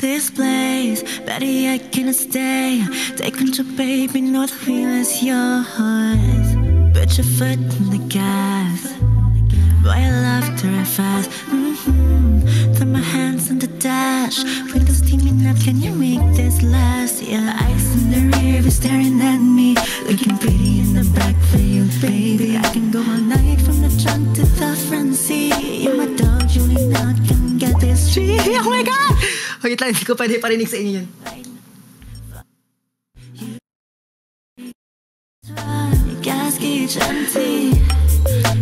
this place. Better yet, can I stay? Take control, baby, know the feeling's yours. Put your foot in the gas. Boy, I love to ride fast. Throw my hands on the dash. Windows steaming up, can you make this last? Yeah, eyes in the rear, staring at me. Looking pretty in the back for you, baby. I can go all night from the trunk to the front seat. You're my dog, Julie, not gonna get this street. Oh my God! Wait lang, hindi ko pwede parinig sa inyo yun. Gas gauge empty.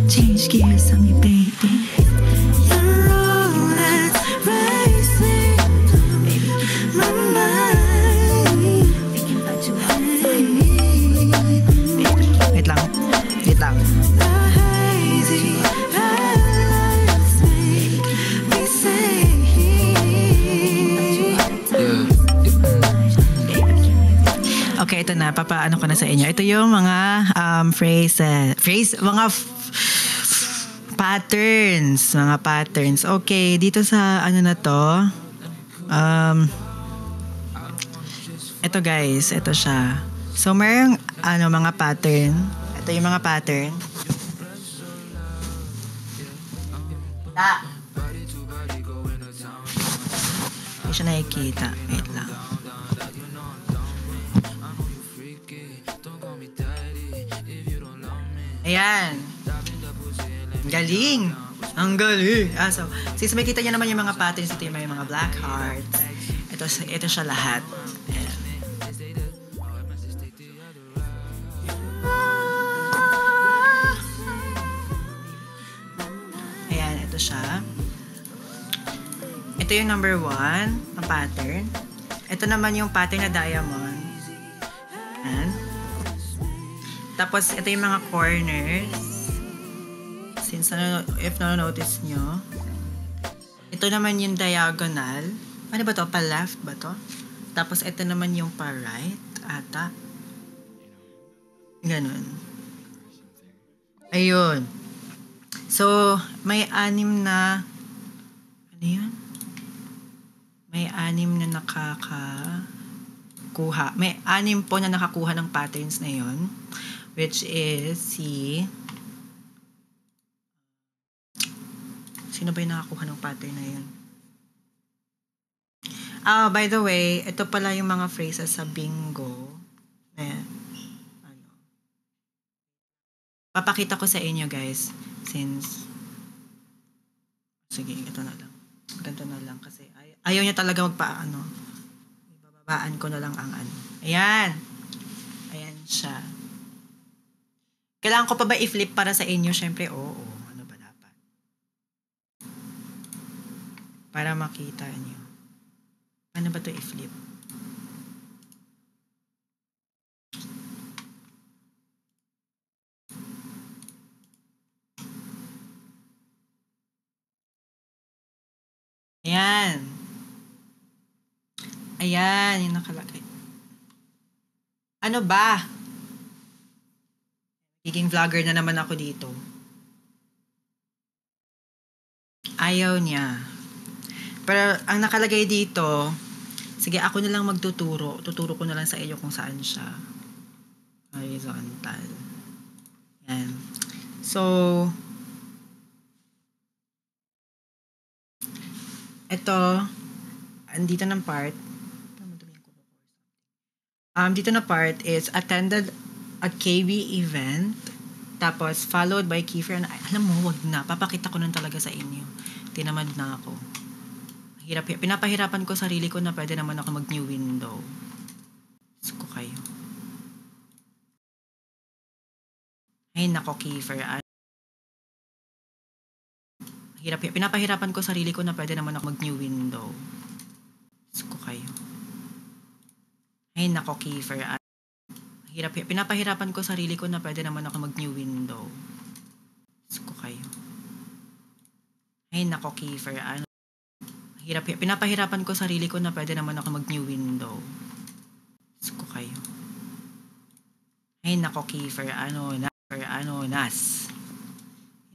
Change gears on me, baby. Your road racing, baby, my mind. Wait lang, wait lang. The hazy headlights make me say. Okay, ito na. Papaano ko na sa inyo. Ito yung mga mga patterns. Mga patterns. Okay, dito sa ano na to. Ito guys, ito siya. So, mayroong mga pattern. Ito yung mga pattern. Hindi siya nakikita. Wait lang. Ayan. Galing. Ang galing. So, since makita niyo naman yung mga patterns, ito yung may mga black hearts. Ito siya lahat. Ayan. Ayan, ito siya. Ito yung number 1 na pattern. Ito naman yung pattern na diamond. Ayan. Tapos, ito yung mga corners. Since, if na-notice nyo. Ito naman yung diagonal. Ano ba to? Pa-left ba to? Tapos, ito naman yung pa-right. Ata. Ganun. Ayun. So, may 6 na... Ano yun? May 6 na nakakakuha. May 6 po na nakakuha ng patterns na yun. Which is sino ba yung nakakuha ng pattern na yun? By the way, ito pala yung mga phrases sa bingo. Papakita ko sa inyo guys. Sige, ito na lang. Ganito na lang kasi ayaw niya talaga ibababaan ko na lang ang Ayan. Ayan siya. Kailangan ko pa ba i-flip para sa inyo? Siyempre, oo. Ano ba dapat? Para makita niyo. Ano ba to i-flip? Ayan. Ayan, yung nakalagay. Ano ba? Magiging vlogger na naman ako dito. Ayaw niya. Pero ang nakalagay dito, sige ako na lang magtuturo. Tuturo ko na lang sa inyo kung saan siya. Horizontal. Yan. So, ito, andito ng part. Dito na part is attended a KB event, tapos followed by Kiefer. Alam mo, wag na. Papakita ko nun talaga sa inyo. Tinamad na ako. Pinapahirapan ko sarili ko na pwede naman ako mag-new window. Gusto ko kayo. Ay, nako, Kiefer. Pinapahirapan ko sarili ko na pwede naman ako mag-new window. Gusto ko kayo. Ay, nako, Kiefer. Pinapahirapan ko sarili ko na pwede naman ako mag-new window. Gusto ko kayo. Ay, nako, Kiefer. Pinapahirapan ko sarili ko na pwede naman ako mag-new window. Gusto ko kayo. Ay, nako, Kiefer. Nas.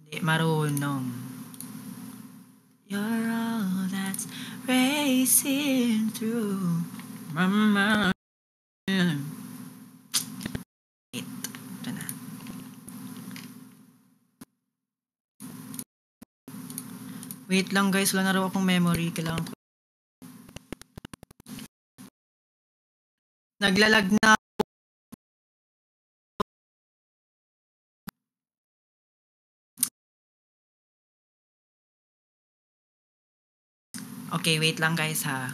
Hindi marunong. You're all that's racing through my mind. Wait, ito na. Wait lang guys, wala na raw akong memory. Kailangan ko. Naglalag na. Okay, wait lang guys ha.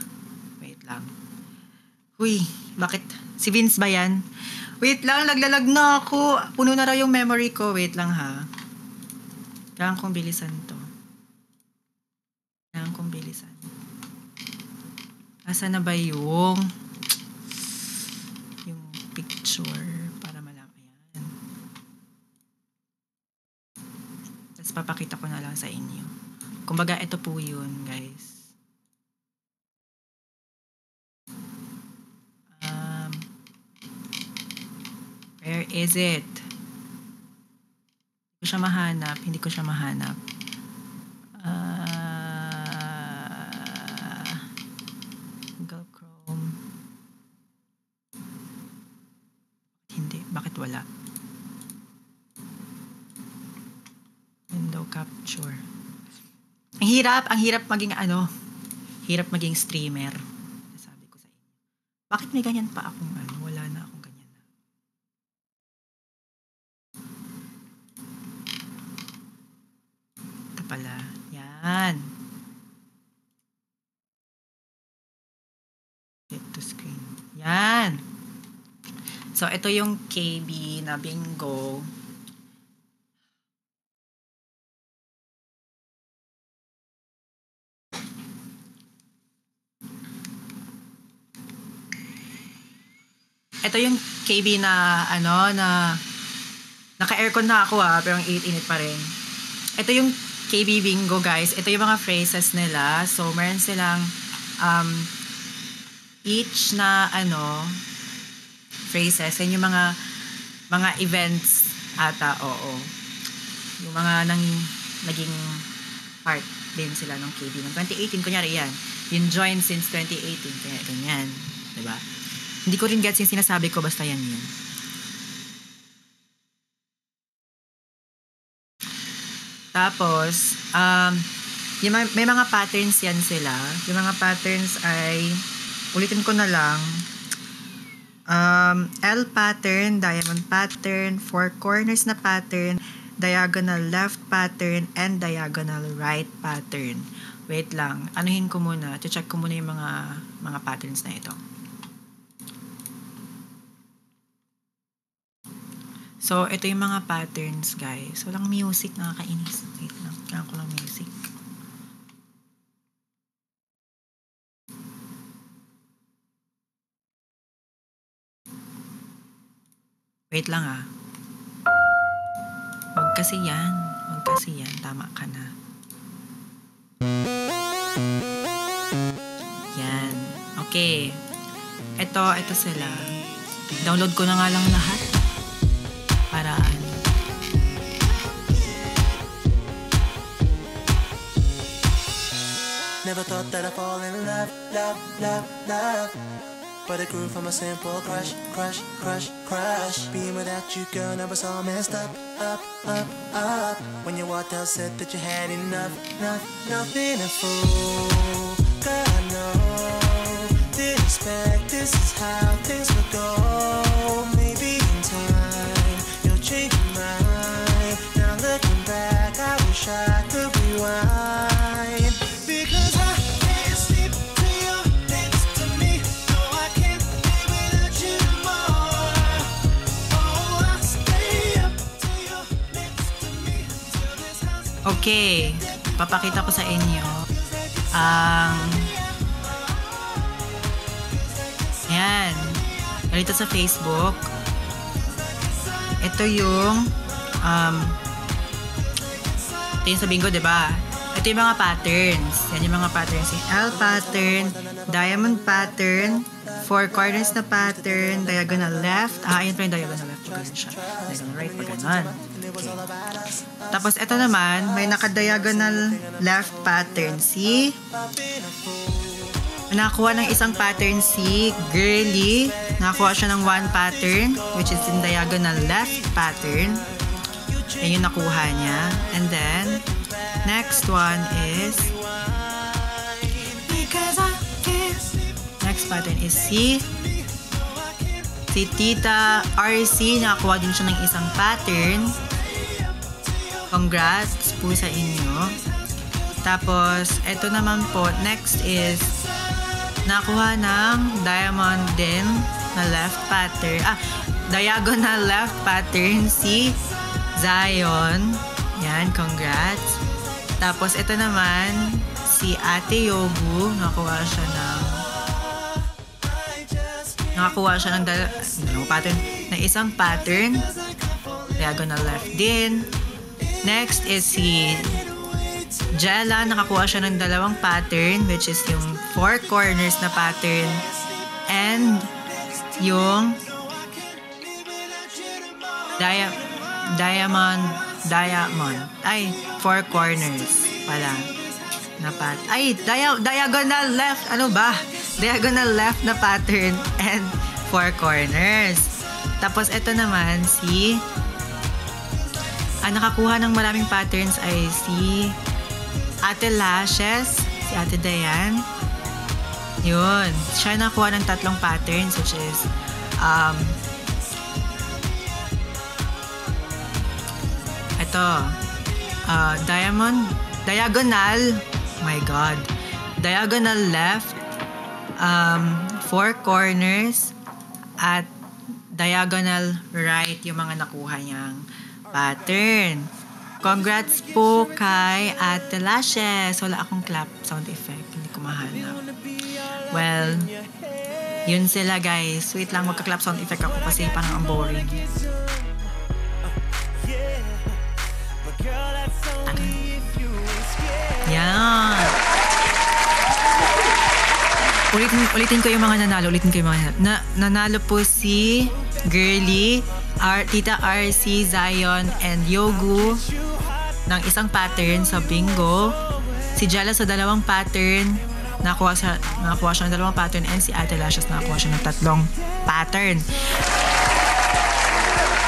Wait lang. Uy, bakit? Si Vince ba yan? Wait lang, naglalag na ako. Puno na raw yung memory ko. Wait lang ha. Kailangan kong bilisan to. Kailangan kong bilisan. Asa na ba yung picture para malaman yan. Tapos papakita ko na lang sa inyo. Kumbaga, ito po yun, guys. Where is it? Hindi ko siya mahanap. Hindi ko siya mahanap. Google Chrome. Hindi. Bakit wala? Window capture. Ang hirap maging hirap maging streamer. Sabi ko sa inyo. Bakit may ganyan pa akong wala na akong ganyan na. Ito pala. Yan. Get to screen. Yan. So, ito yung KB na bingo. Ito yung KB na na naka-aircon na ako pero ang init pa rin. Ito yung KB bingo guys. Ito yung mga phrases nila. So meron silang each na phrases. Yan yung mga events ata, oo. Yung mga naging part din sila ng KB ng 2018. Kunyari yan. Yung join since 2018. Kaya ganyan. Diba? Hindi ko rin gets yung sinasabi ko, basta yan yun. Tapos, may mga patterns yan sila. Yung mga patterns ay, ulitin ko na lang, L pattern, diamond pattern, four corners na pattern, diagonal left pattern, and diagonal right pattern. Wait lang, anuhin ko muna, check ko muna yung mga patterns na ito. So, ito yung mga patterns, guys. Walang music, nakakainis. Wait lang, kailangan ko lang music. Wait lang Huwag kasi yan. Tama ka na. Yan. Okay. Ito sila. Download ko na nga lang lahat. Para Never thought that I'd fall in love. But it grew from a simple crush. Being without you, girl, never so messed up. When you walked out, said that you had enough. Nothing a fool. God, I know. Didn't expect this is how things would go. Maybe in time you'll change your mind. Now looking back, I wish I could rewind. Because I can't sleep till you're next to me. No, I can't live without you more. Oh, I'll stay up till you're next to me. Till this house. okay, papakita ko sa inyo ayan, ganito sa Facebook. Ito yung sa bingo, diba? Ito yung mga patterns. Yan yung mga patterns. Yung L pattern, diamond pattern, four corners na pattern, diagonal left. Ayun pa yung diagonal left. Pag ganun siya. Diagonal right, pag ganun. Okay. Tapos ito naman, may naka-diagonal left pattern. See? Nakakuha ng isang pattern si Girly. Nakakuha siya ng 1 pattern, which is in diagonal left pattern. Yan yung nakuha niya. And then, next one is, next pattern is si Tita RC. Nakakuha din siya ng isang pattern. Congrats po sa inyo. Tapos, ito naman po, next is, nakuha ng diamond din na left pattern. Diagonal left pattern si Zion. Yan, congrats. Tapos, ito naman, si Ate Yogu. Nakakuha siya ng dalawang pattern. Na isang pattern. Diagonal left din. Next is si Jella, nakakuha siya ng 2 pattern, which is yung 4 corners na pattern and yung diamond. Ay, 4 corners pala na pattern. Ay, diagonal left. Ano ba? Diagonal left na pattern and 4 corners. Tapos, ito naman si nakakuha ng maraming patterns ay si Ate Lashes, si Ate Dayan. Yun. Siya nakuha ng 3 patterns, which is diagonal, my God, diagonal left, 4 corners, at diagonal right yung mga nakuha niyang pattern. Congrats po kay Ate Lashes. Wala akong clap sound effect. Hindi ko mahanap. Well, yun sila guys. Wait lang, magka-clap sound effect ako kasi parang ang boring. Yan. Ulitin ko yung mga nanalo. Nanalo po si Girly, Tita RC, Zion, and Yogu ng isang pattern sa bingo. Si Jella sa 2 pattern. Nakuha siya ng 2 pattern, and si Ate Lashes nakakuha siya ng 3 pattern.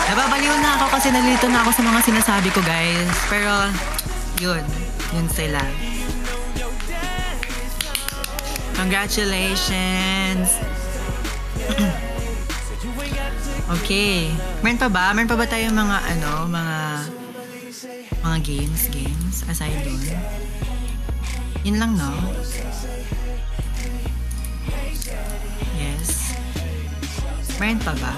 Nababaliw na ako kasi nalilito na ako sa mga sinasabi ko, guys. Pero, yun sila. Congratulations! Okay. Meron pa ba tayong mga games aside dun? Yun lang, no? Yes. Meron pa ba?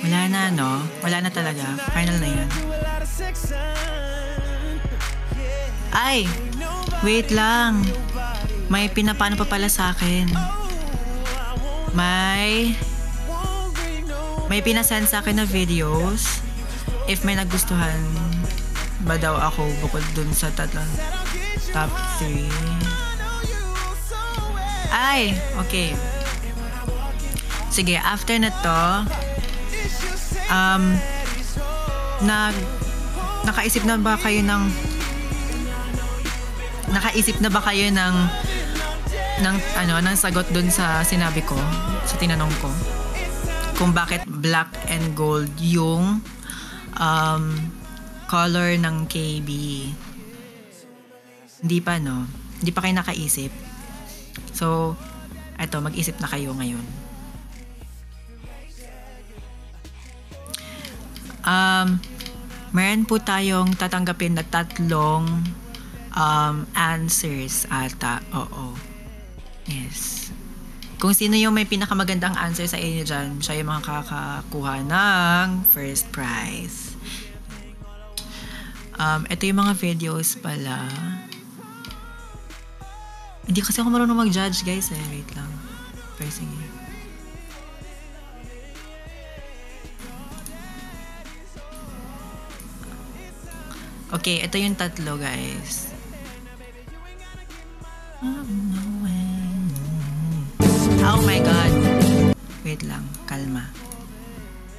Wala na, no? Wala na talaga. Final na yun. Ay! Wait lang. May pinapano pa pala sa akin. May pinasend sa akin na videos. If may nagustuhan ba daw ako bukod dun sa top 3. Ay! Okay. Sige, after na to, nakaisip na ba kayo ng sagot dun sa sinabi ko, sa tinanong ko, kung bakit black and gold yung color ng KB? Hindi pa, no? Hindi pa kayo nakaisip. So, eto, mag-isip na kayo ngayon. Meron po tayong tatanggapin na 3 answers ata. Oo. Yes. Kung sino yung may pinakamagandang answer sa inyo dyan, siya yung makakakuha ng first prize. Ito yung mga videos pala. Hindi kasi ako marunong mag-judge, guys. Wait lang. Pero sige. Okay, ito yung 3, guys. Oh my God. Wait lang. Kalma.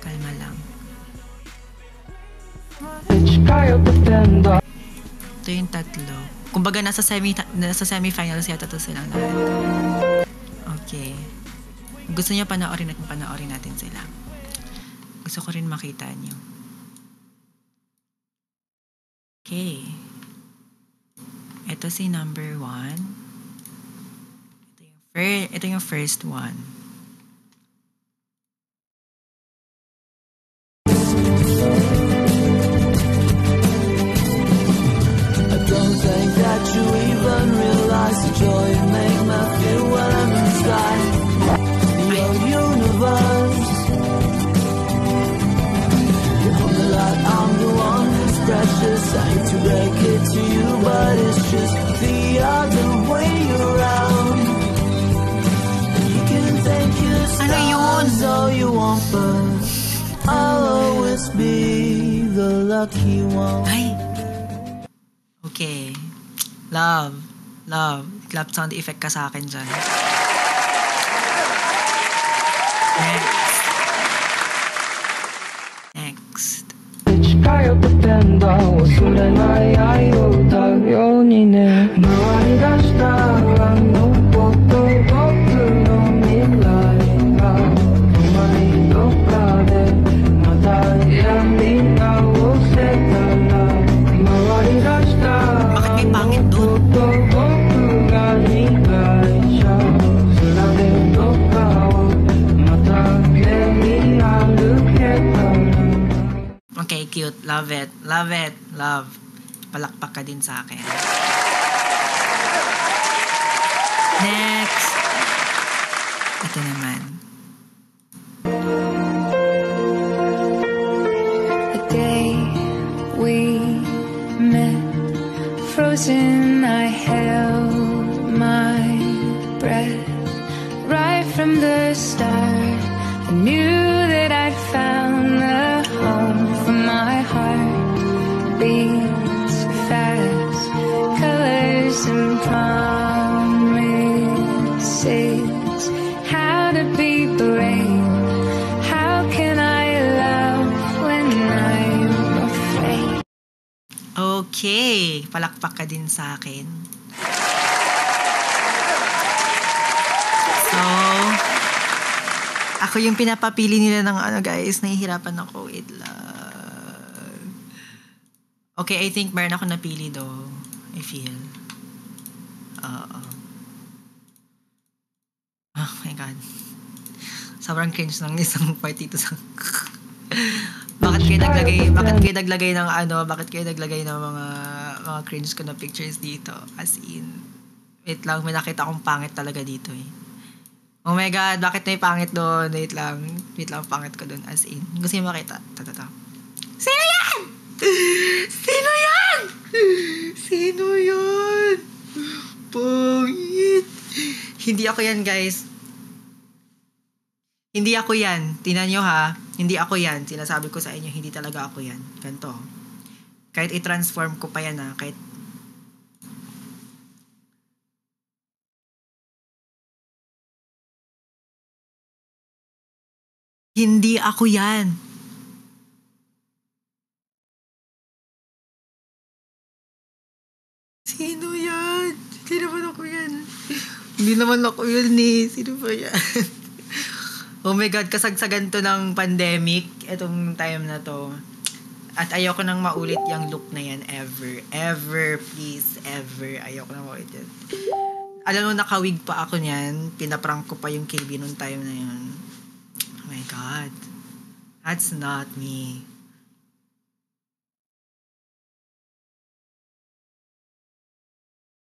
Kalma lang. Ito yung tatlo. Kumbaga nasa semifinals yata to silang lahat. Okay. Gusto niyo panoorin natin sila. Gusto ko rin makita niyo. Okay. Ito si number 1. Ito yung first one. I don't think that you even realize the joy you make me feel when I'm inside your universe. You're the light, I'm the one who's precious. I hate to break it to you, but it's just the other way around. You can think you're stars all you want, but I'll always be the lucky one. Ay! Okay. Love. Clap sound effect ka sa akin dyan. Next. 近寄ってペンダー忘れない愛を歌うようにね回り出したあのこと僕の未来が止まりどっかでまたやり直せたら回り出したあのこと僕が苦いじゃ空でどっかをまた手に歩けたらOkay, cute. Love it. Love. Palakpak ka din sa akin. Next. Ito naman. The day we met, frozen, I held my breath. Right from the start, I knew that I'd found the home for my heart. Beats fast, colors and promises. How to be brave? How can I love when I'm afraid? Okay. Palakpak ka din sa akin. So, ako yung pinapapili nila ng guys. Nahihirapan ako. Wait lang. Okay, I think meron ako napili do. I feel. Oh my God. Sobrang cringe ng isang part dito sa... Bakit kayo naglagay ng mga cringe ko na pictures dito? As in, wait lang, may nakita akong pangit talaga dito eh. Oh my God, bakit may pangit doon? Wait lang, pangit ko doon. As in, gusto niyo makita? Tata. Sino yan? Pangit. Hindi ako yan, guys. Hindi ako yan. Tingnan nyo ha. Hindi ako yan. Sinasabi ko sa inyo, hindi talaga ako yan. Ganito. Kahit i-transform ko pa yan ha. Kahit hindi ako yan. Sino yan? Hindi naman ako yan. Hindi naman ako yun eh. Sino ba yan? Oh my God, kasagsagan to ng pandemic. Itong time na to. At ayoko nang maulit yung look na yan ever. Ever, please. Ever. Ayoko nang maulit yan. Alam mo, nakawig pa ako niyan. Pinaprank ko pa yung KB nung time na yun. Oh my God. That's not me.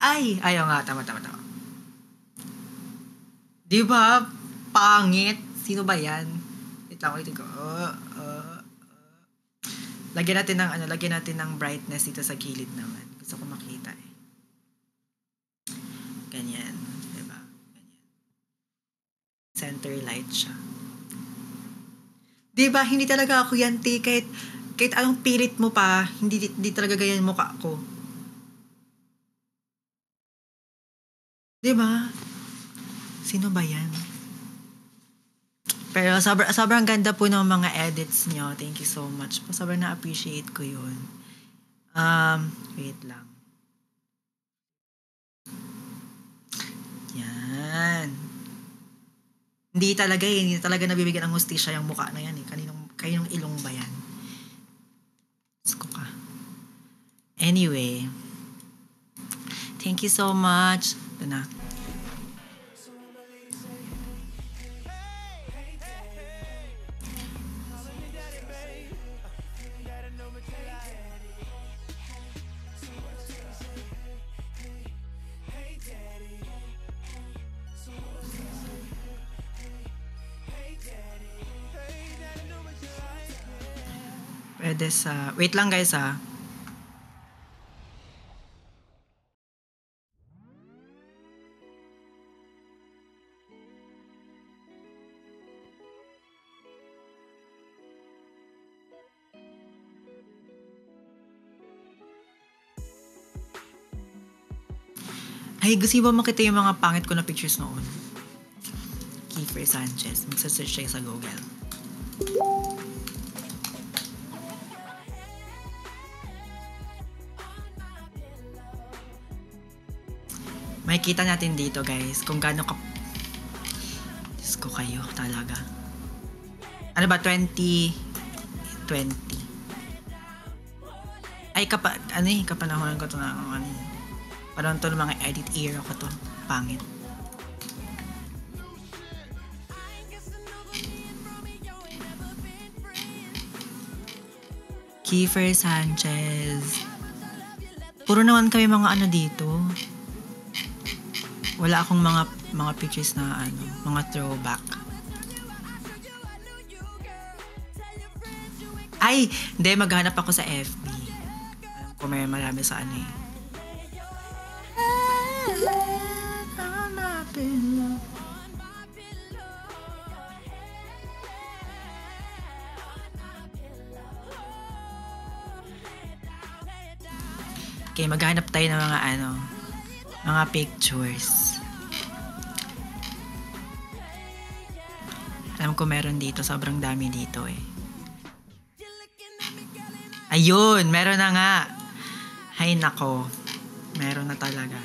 Ay! Ayaw nga. Tama. Di ba? Pangit. Sino ba yan? Wait lang, ulitin ko. Lagyan natin ng brightness dito sa gilid naman. Gusto ko makita eh. Ganyan. Diba? Ganyan. Center light siya. Diba? Hindi talaga ako yan, te. Kahit anong pilit mo pa, hindi talaga ganyan mukha ko. Diba? Sino ba yan? Pero sobrang ganda po ng mga edits nyo. Thank you so much po. Sobrang na-appreciate ko yun. Wait lang. Yan. Hindi talaga nabibigyan ng hustisya yung mukha na yan eh. Kaninong ilong ba yan? Sko ka. Anyway. Thank you so much. Ito na. Pwede sa... Wait lang guys ha. Ay, gusto ba makita yung mga pangit ko na pictures noon? Kiefer Sanchez. Magsasearch siya sa Google. Makikita natin dito guys kung gaano ka... Diyos ko kayo talaga. Ano ba? 2020. Ay, kapanahonan ko ito na ano. Parang ito ng mga edit era ko to. Pangit. Kiefer Sanchez. Puro naman kami mga ano dito. Wala akong mga pictures na ano, mga throwback. Ay, hindi, maghanap ako sa FB. Alam ko may marami sa ano eh. Okay, maghanap tayo ng mga ano, mga pictures. Alam ko meron dito, sobrang dami dito eh. Ayun, meron na nga. Hay nako, meron na talaga.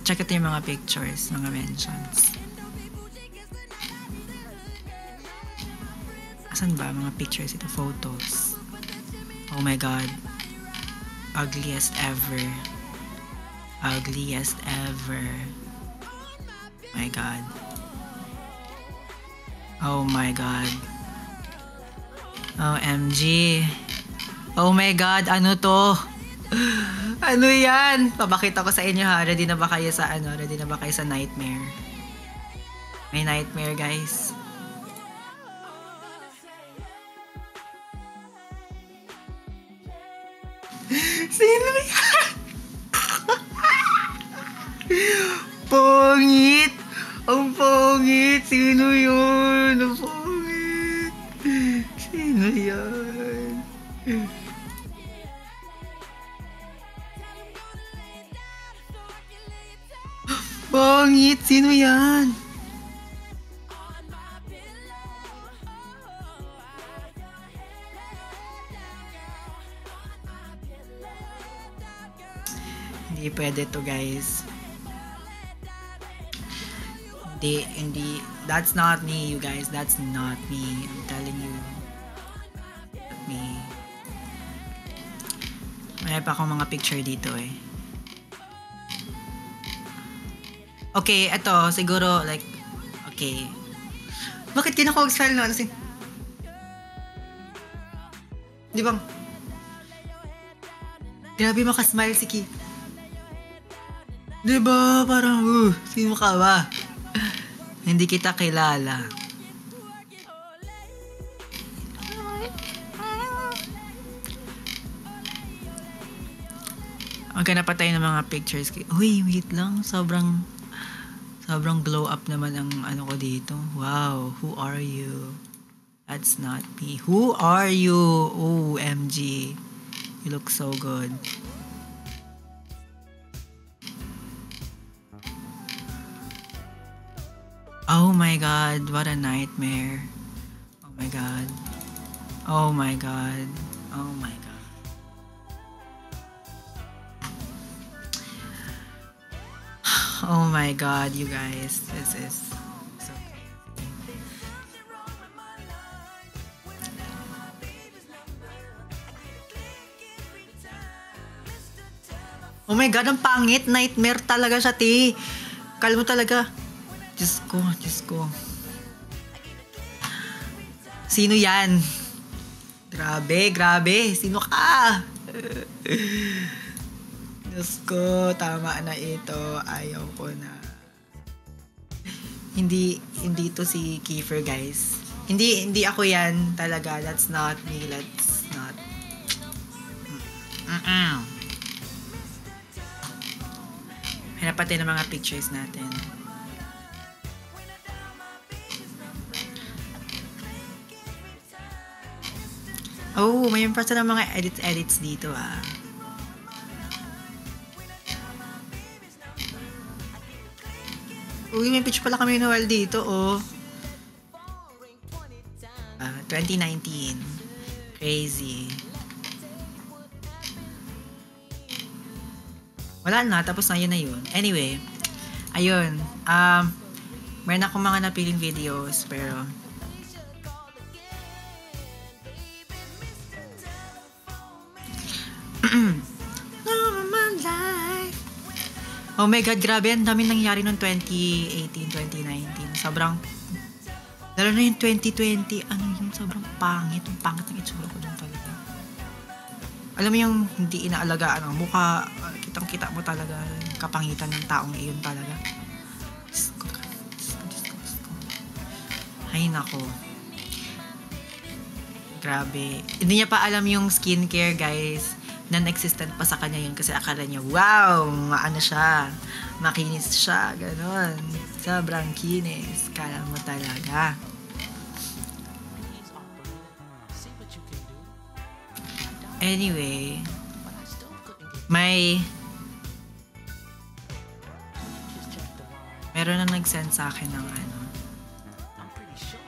Check ito yung mga pictures, mga mentions. Asan ba mga pictures ito? Photos. Oh my god. Ugliest ever. Ugliest ever. My god. Oh my god. OMG. Oh my god, ano to? Ano yan? Papakita ko sa inyo ha. Ready na ba kayo sa ano? Ready na ba kayo sa nightmare? May nightmare guys. Sino yan? Pongit! Ang pongit! Sino yun? Ang pongit! Sino yan? Pongit! Sino yan? Hindi pwede to guys. Hindi. That's not me, you guys. That's not me. I'm telling you. Not me. May pa akong mga picture dito eh. Okay, eto. Siguro like, okay. Bakit kinakawag-smile na? Di ba? Grabe makasmile si Ki. Diba? Parang, sino ka ba? Hindi kita kilala. Maghanap pa tayo ng mga pictures. Uy, wait lang. Sobrang glow up naman ang ano ko dito. Wow, who are you? That's not me. Who are you? OMG. You look so good. Oh my god, what a nightmare. My God. Oh my God. Oh my God. Oh my God, you guys. This is so crazy. Oh my God, ang pangit. Nightmare talaga siya, ti. Kala mo talaga. Diyos ko, Diyos ko. Sino yan? Grabe, grabe. Sino ka? Diyos ko, tama na ito. Ayaw ko na. Hindi to si Kiefer, guys. Hindi ako yan talaga. That's not me. That's not. Hanap natin ang mga pictures natin. Oh, may pa ng mga edits dito ah. Uy, may picture pala kami Noel dito oh. 2019. Crazy. Wala na, tapos na yun na yun. Anyway, ayun. Meron akong mga napiling videos, pero oh my God, grabe. Ang dami nangyari noong 2018, 2019. Sobrang, lalo na yung 2020, ano yun, sobrang pangit. Ang pangit ng itsura ko doon talaga. Alam mo yung hindi inaalagaan ang mukha, kitang-kita mo talaga yung kapangitan ng taong iyon talaga. Diyos ko. Ay, nako. Grabe. Hindi niya pa alam yung skincare, guys. Non-existent pa sa kanya yun kasi akala niya, wow, maano siya, makinis siya, ganon. Sobrang kinis. Kala mo talaga. Anyway, meron na nag-send sa akin ng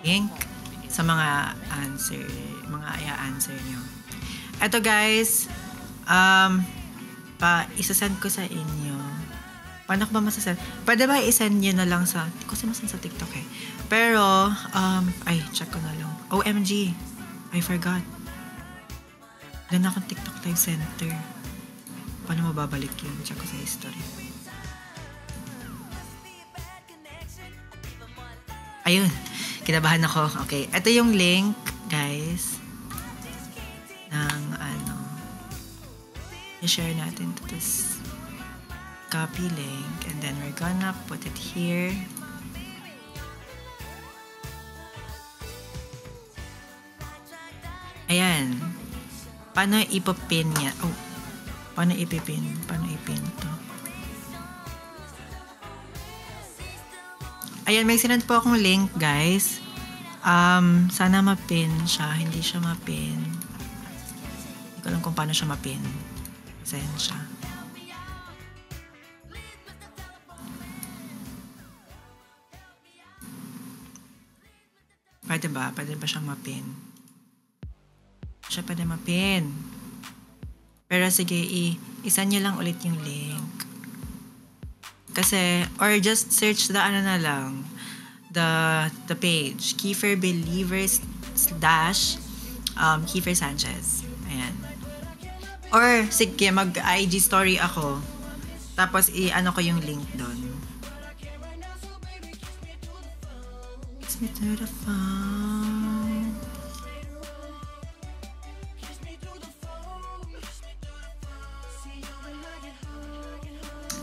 link sa mga i-answer nyo. Eto guys, isasend ko sa inyo. Paano ko ba masasend? Pwede ba isend nyo na lang sa, hindi ko masasend sa TikTok eh. Pero, check ko na lang. OMG, I forgot. Wala na akong TikTok Live Center. Paano mababalik yun? Check ko sa history. Ayun, kinabahan ako. Okay, ito yung link, guys, ng i-share natin to this copy link and then we're gonna put it here. Ayan. Paano ipapin niya? Oh, paano ipipin? Paano ipin to? Ayan, may sinend po akong link, guys. Sana mapin siya. Hindi siya mapin. Hindi ko alam kung paano siya mapin. Pasensya. Pwede ba? Pwede ba siyang mapin? Siya pwede mapin. Pero sige, isa niyo lang ulit yung link. Kasi, or just search the na lang, the page, Kiefer Believers / Kiefer Sanchez. Ayan. Or, sige, mag-IG story ako. Tapos, i-ano ko yung link doon. Kiss me through the phone.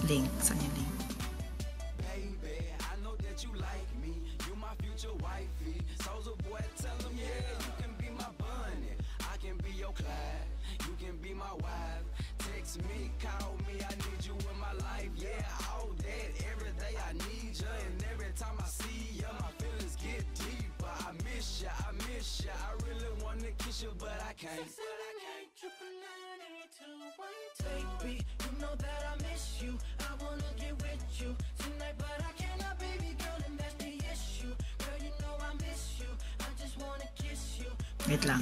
Link. Saan yung link? Baby, you know that I miss you. I wanna get with you tonight, but I cannot, baby girl, and that's the issue. Girl, you know I miss you. I just wanna kiss Wait lang.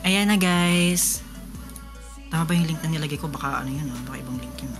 Ayan na guys. Tama ba yung link na nilagay ko? Baka ano yun, baka ibang link yun.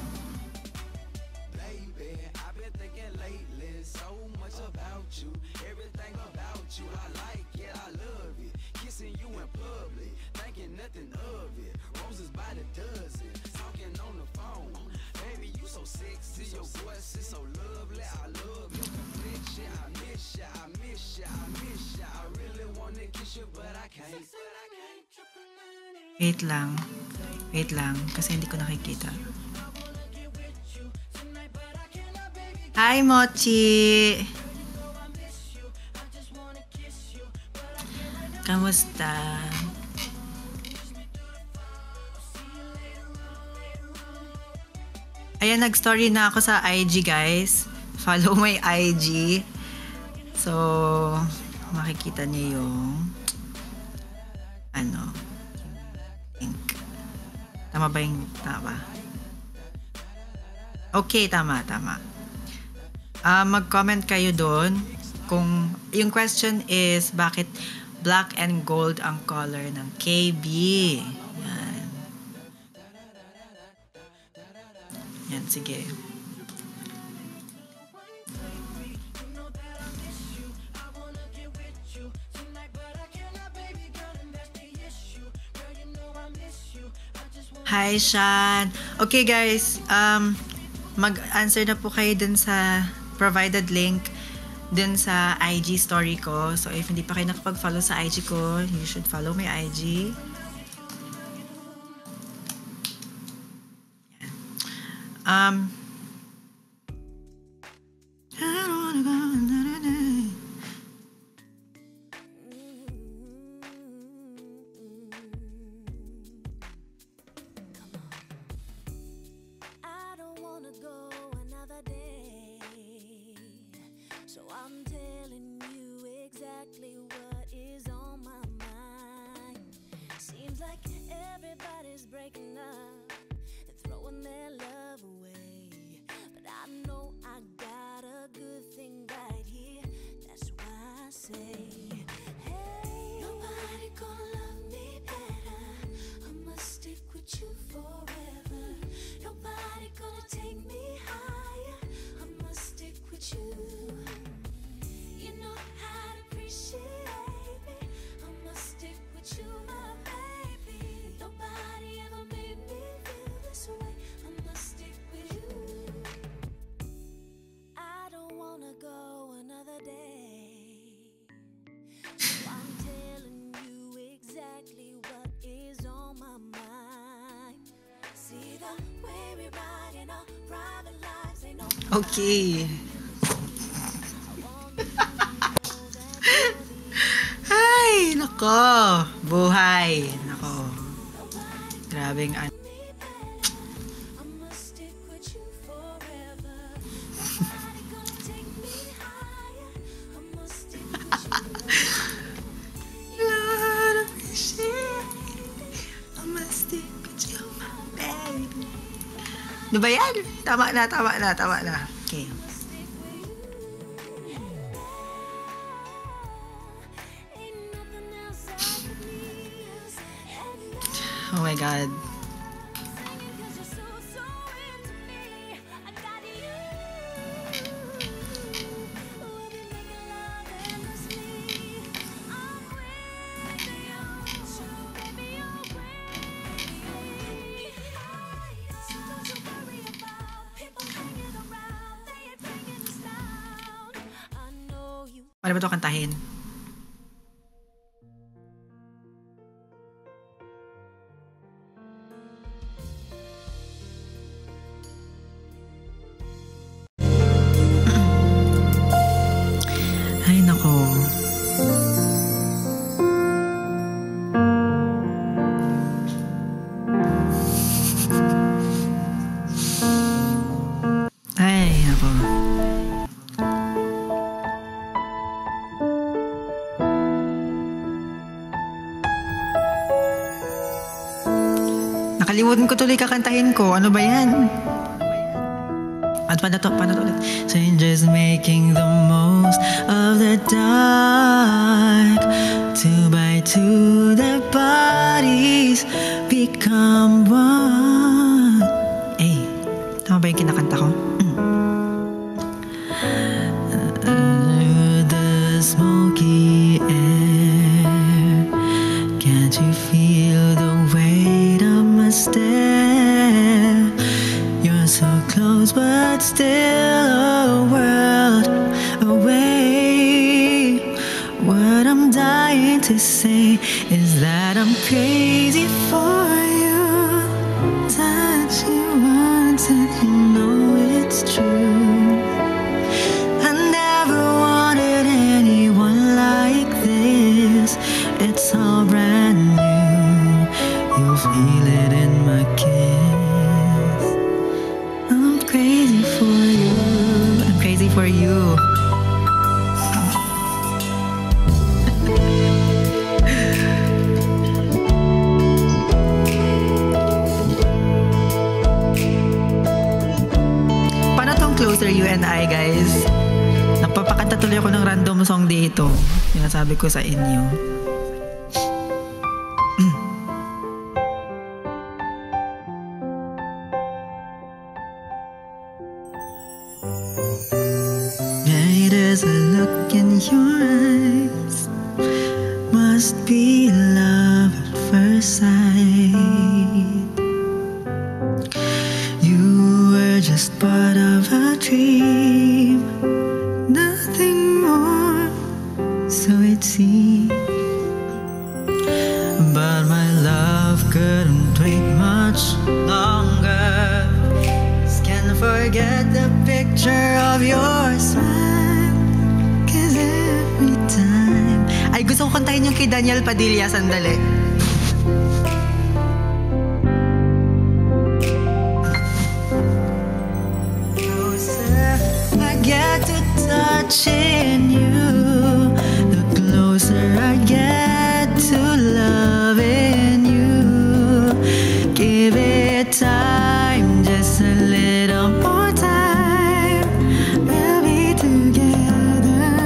Wait lang, kasi hindi ko nakikita. Hi, Mochi! Kamusta? Ayan, nag-story na ako sa IG, guys. Follow my IG. So, makikita niyo yung link. Tama ba yung tama? Okay, tama. Mag-comment kayo doon kung yung question is bakit black and gold ang color ng KB. Yan, sige. Hi, Shan. Okay, guys. Mag-answer na po kayo dun sa provided link dun sa IG story ko. So, if hindi pa kayo nakapag-follow sa IG ko, you should follow my IG. Okay. Ay, nako. Buhay. Nako. Grabing Ano ba yan? Tama na. Okay. Oh my God. Paano ba ito kantahin? Ay, nako. Ay, nako. Nakalimutan ko tuloy kakantahin ko. Ano ba yan? Paano to ulit? Strangers making the most of the dark. 2 by 2 their bodies become one. Tama ba yung kinakanta ko? The smoky air, can't you feel the weight of my stare? You're so close but still a world away. What I'm dying to say is that I'm crazy for you. Touch you once and you know it's true. I never wanted anyone like this. It's all brand new. You feel it in my kiss. I'm crazy for you. I'm crazy for you. Closer You and I, guys. Nagpapakanta tuloy ako ng random song dito. Yung sabi ko sa inyo. There's a look in your eyes. Must be love at first sight. Just part of a dream, nothing more, so it seems. But my love couldn't wait much longer. Just can't forget the picture of your smile. 'Cause every time ay gusto ko kantahin yung kay Daniel Padilla, sandali. Get to touching you, the closer I get to loving you. Give it time, just a little more time. We'll be together.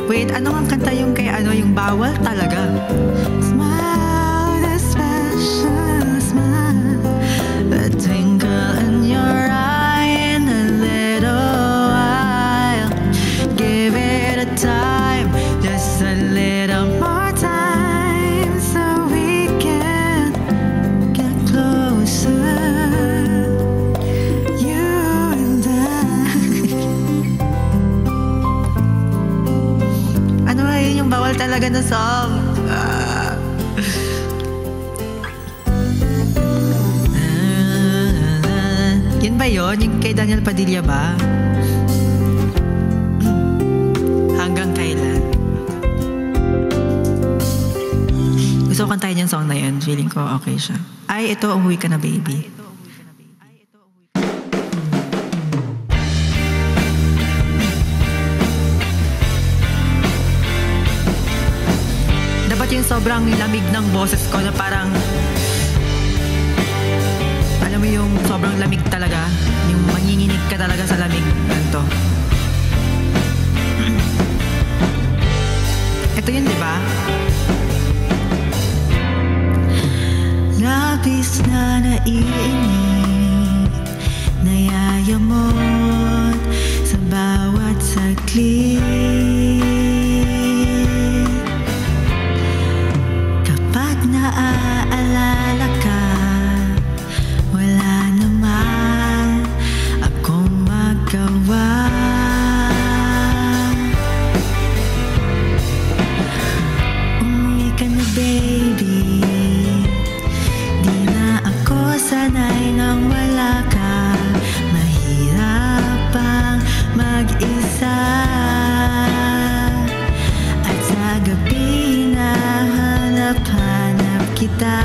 Wait, ano ang kanta yung kay yung bawal talaga? Smile, the special smile, the twinkle in your eye and a little time, just a little more time, so we can get closer, you and I. Ano ba yun yung bawal talaga na song? Yun ba yun? Yung kay Daniel Padilla ba? Hanggang kailan? Gusto ko kantahin yung song na yun. Feeling ko okay siya. Ay, ito, Umuwi Ka Na Baby. Dapat yung sobrang lamig ng boses ko na parang alam mo yung sobrang lamig talaga. Yung manginginig ka talaga sa lamig. Ganito. Ito yun, di ba? Labis na naiinip, nayayamot sa bawat saglit. Kapag naaalala ka, wala naman akong magawa. Baby, di na ako sanay nang wala ka. Mahirap pang mag-isa, at sa gabi hinahanap-hanap kita.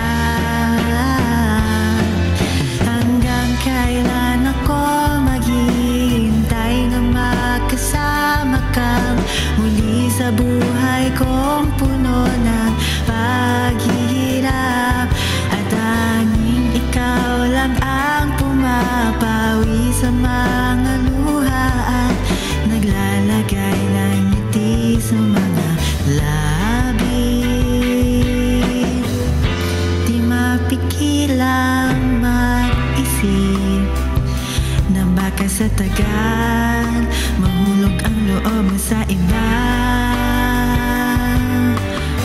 Hanggang kailan ako maghihintay na makasama kang muli sa buhay kong puno ng paghihirap, at tanging ikaw lang ang pumapawi sa mga ka sa tagal, mahulog ang loob mo sa iba.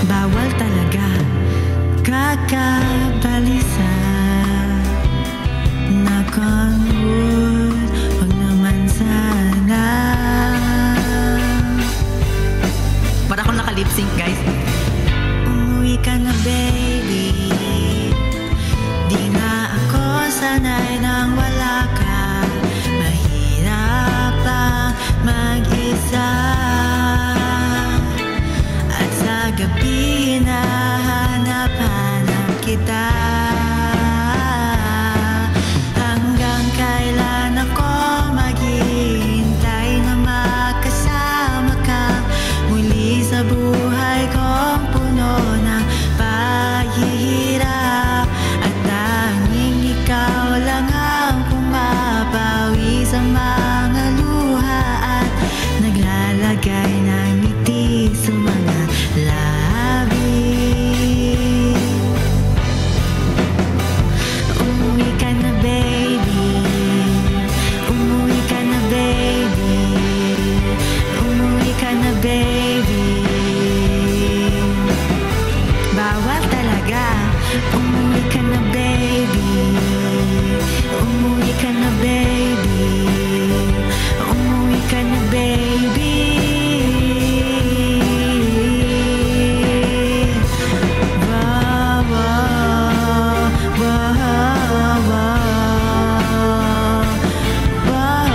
Bawal talaga kakabalisa. Knock on wood, wag naman sana. Para akong naka-lip-sync, guys. Umuwi ka na, baby. Di na ako sanay nang wala ka. Mahirap lang mag-isa. At sa gabi hinahanap-hanap kita. Hanggang kailan ako maghihintay na makasama ka muli sa buhay kong puno ng paghihirap. At tanging ikaw lang ang pumapawi sa mga luha at naglalagay ng ngiti sa mga labi. Umuwi ka na, baby. Umuwi ka na, baby. Umuwi ka na, baby. Bawal talaga. Umuwi ka na, baby. Umuwi ka na, baby. Umuwi ka na, baby. Wow, wow, wow, wow, wow.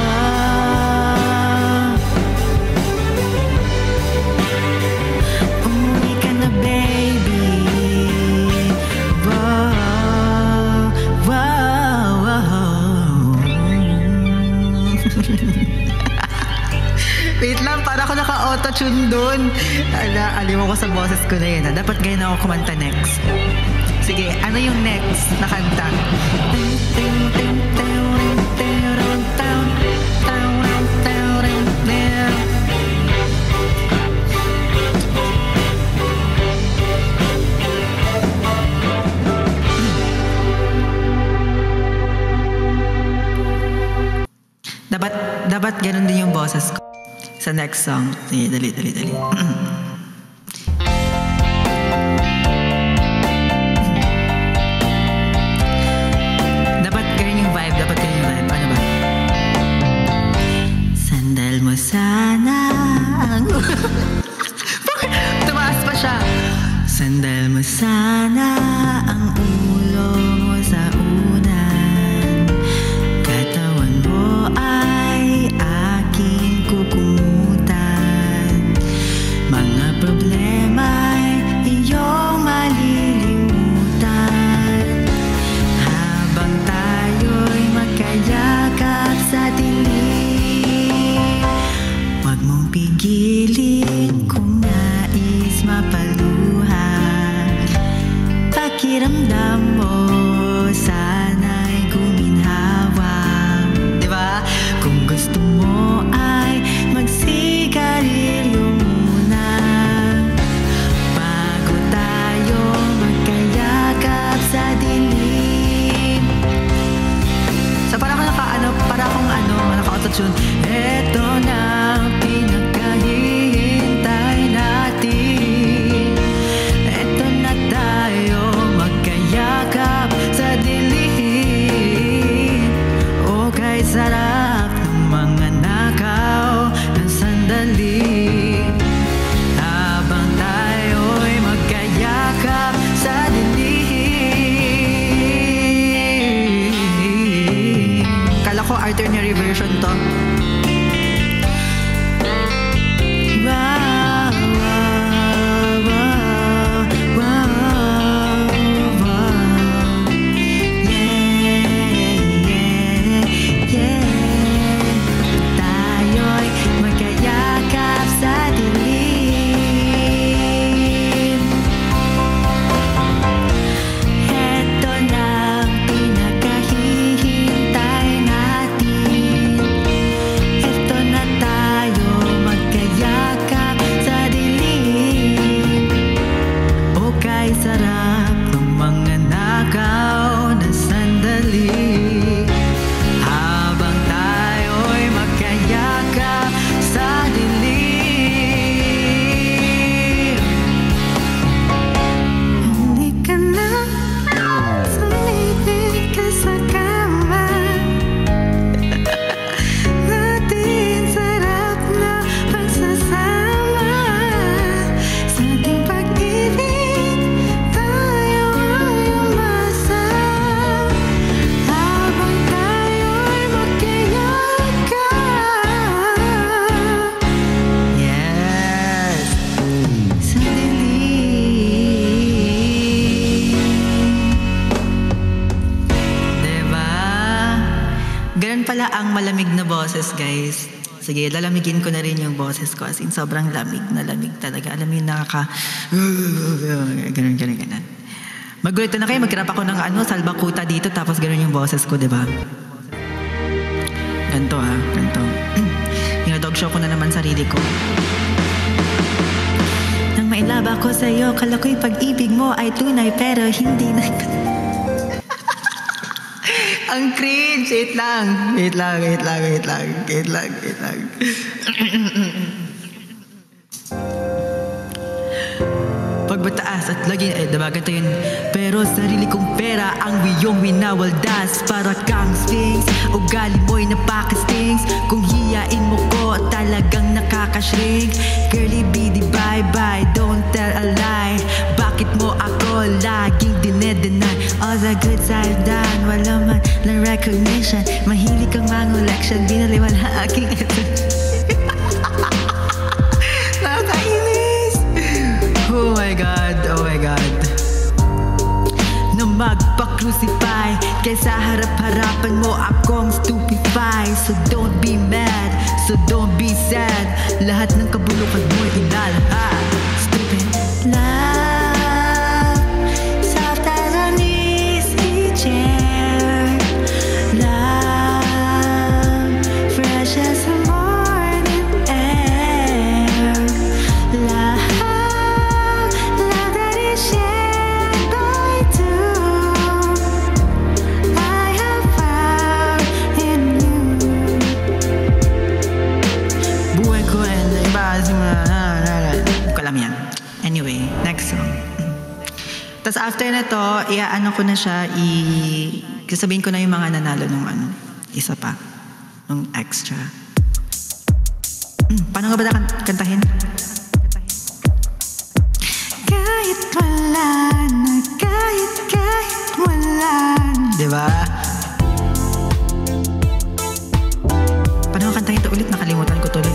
Umuwi ka na, baby. Wow, wow, wow. Wait lang, para ako naka-auto-tune dun. Aliw ko sa boses ko na yun. Dapat ganyan ako kumanta next. Sige, ano yung next na kanta? Dapat ganun din yung boses ko sa next song. Sige, dali. Dapat ganun yung vibe. Ano ba? Sandal mo sana ang... Tumaas pa siya. Sandal mo sana ang ulo mo sa unan. Katawan mo ay aking kukumutan. Mga problema'y iyong malilimutan. Habang tayo'y magkayakap sa dilim, huwag mong pigilin kung nais mapaluha. Pakiramdam mo sana'y guminhawa. Diba? Kung gusto mo ay magsigarilyo muna bago tayo magkayakap sa dilim. So para akong naka-auto-tune. Eto na ang pinagkahihintay natin. Eto na tayo magkayakap sa dilim. O kay sarap ng mga nakaw ng sandali. Habang tayo'y magkayakap sa dilim. Kala ko alternate version to. Wow, wow, wow, wow, wow. Yeah, yeah. Tayo'y magkayakap sa dilim. Eto na ang pinakahihintay natin. lamig na boses, guys. Sige, lalamigin ko na rin yung boses ko. As in, sobrang lamig na lamig talaga. Alam mo yung ganun. Magulito na kayo, magkirap ako ng salbakuta dito, tapos ganun yung boses ko, diba? Ganto ha, ganto. Dog show ko na naman sarili ko. Nang mailaba ko sa'yo, kala ko'y pag-ibig mo ay tunay, pero hindi na... Ang cringe! Wait lang. Pagbataas at laging diba ganito yun. Pero sarili kong pera ang iyong winawaldas. Para kang sphinx, ugali mo'y napaka-stings. Kung hiyain mo ko, talagang nakaka-shrink. Girly bidi bye-bye, don't tell a lie. Bakit mo ako laging dinedenay? All the good I've done, wala man lang recognition. Mahilig kang manguleksyon, binaliwala aking nakakainis. Oh my God. Na magpa-crucify kaysa harap-harapan mo akong stupefy. So don't be mad, so don't be sad. Lahat ng kabulukan mo inalahat. Stupid love, soft as an easy chair. Love, fresh as the morning air. Love that is shared by two. I have found in you. Buhay ko ay iba kalam yan. Anyway, next song. Tapos after na to, iaano ko na siya, sasabihin ko na yung mga nanalo nung isa pa, nung extra. Paano nga ba kantahin? Kahit wala na, kahit wala na. Diba? Paano nga kantahin to ulit? Nakalimutan ko tuloy.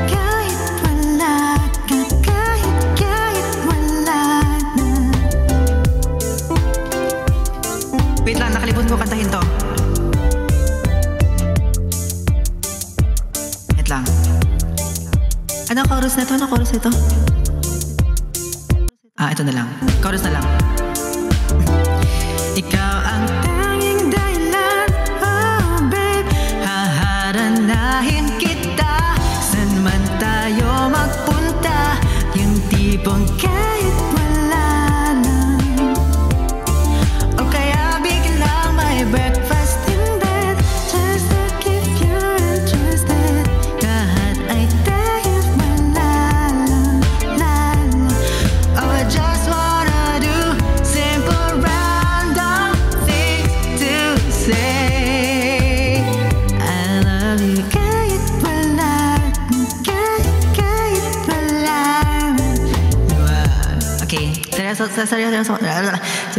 Kahit wala ka, kahit wala na. Wait lang, nakalimutan ko kantahin to. Wait lang. Anong chorus na to? Ito na lang. Chorus na lang. Ikaw ang tanging dahilan, oh babe. Haharanahin kita, san man tayo magpunta. Yung tipong kahit wala na, o kaya biglang may breakfast in bed, just to keep you interested. Lahat ay dahil wala lang. Oh, I just wanna do simple random things to say. I love you kahit wala, kahit wala. Diba? Okay,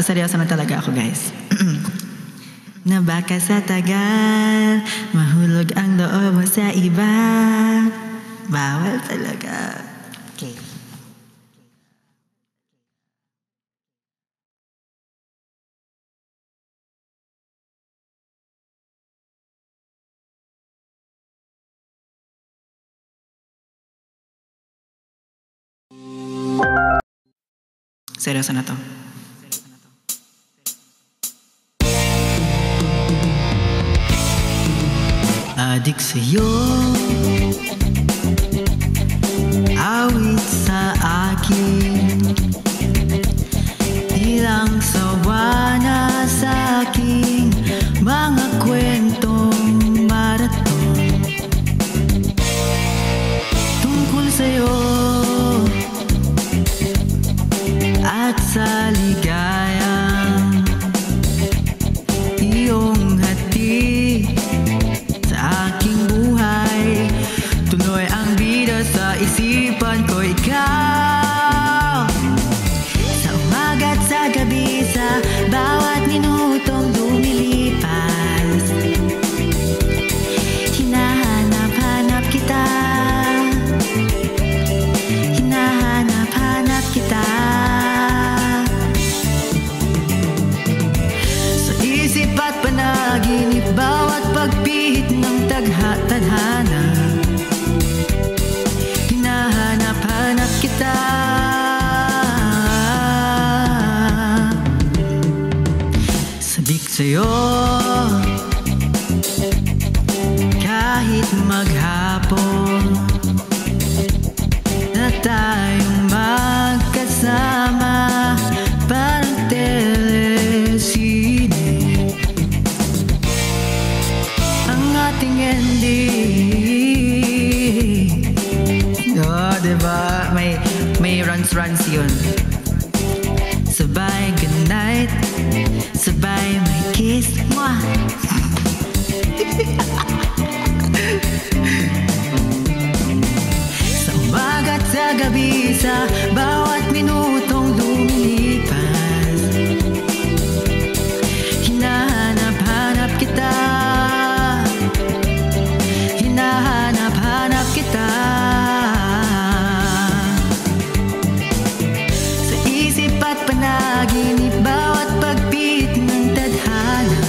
seryoso na talaga ako, guys. Na baka sa tagal mahulog ang loob mo sa iba. Bawal talaga. Okay. Seryoso na to. Adik sa'yo, awit sa akin, ilang sawa na sa aking mga kwentong maraton. Tungkol sa'yo at sa ligayang iyong hatid sa aking buhay. pagpihit ng tadhana, hinahanap-hanap kita. Sabik sa'yo kahit maghapon na tayong magkasama, parang telesine ang ating ending. Oh, diba? May runs yun. Sabay goodnight, sabay may kiss. Mwah! Sa umaga at sa gabi, sa bawat minutong lumilipas, hinahanap-hanap kita, hinahanap-hanap kita. Sa isip at panaginip, bawat pagpihit ng tadhana,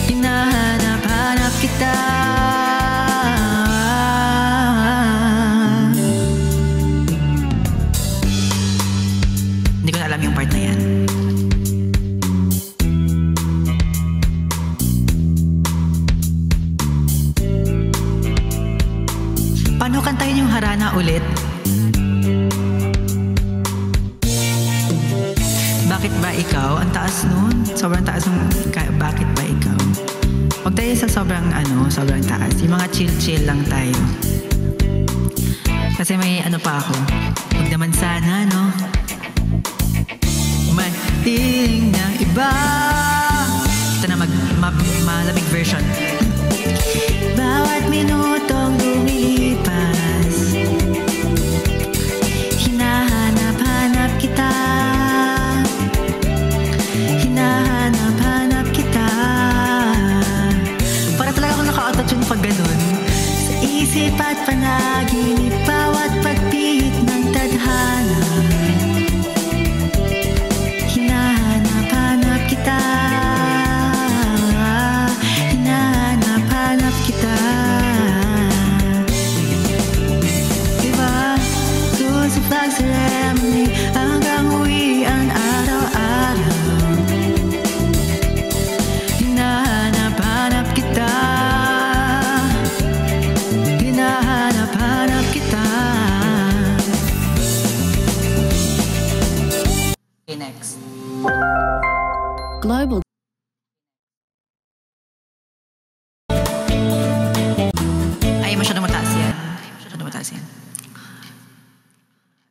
hinahanap-hanap kita. Hindi ko na alam yung part na yan. Paano kantayin yung harana ulit? Bakit ba ikaw? Ang taas nun. Sobrang taas ng bakit ba ikaw? Huwag tayo sa sobrang taas. Yung mga chill lang tayo. Kasi may pa ako. Huwag naman sana, no? Mahiling ng iba. Ito na malamig version. Bawat minutong lumilipas, hinahanap-hanap kita, hinahanap-hanap kita. Para talaga akong naka-autotune pag ganun. Sa isip at panaginip, bawat pagpihit ng tadhana, hinahanap-hanap kita, hinahanap-hanap kita. Diba? Doon sa flag ceremony hanggang uwian araw-araw, hinahanap-hanap kita, hinahanap-hanap kita. Okay, next. Global. Ay, masyado mataas yan. Masyado mataas yan.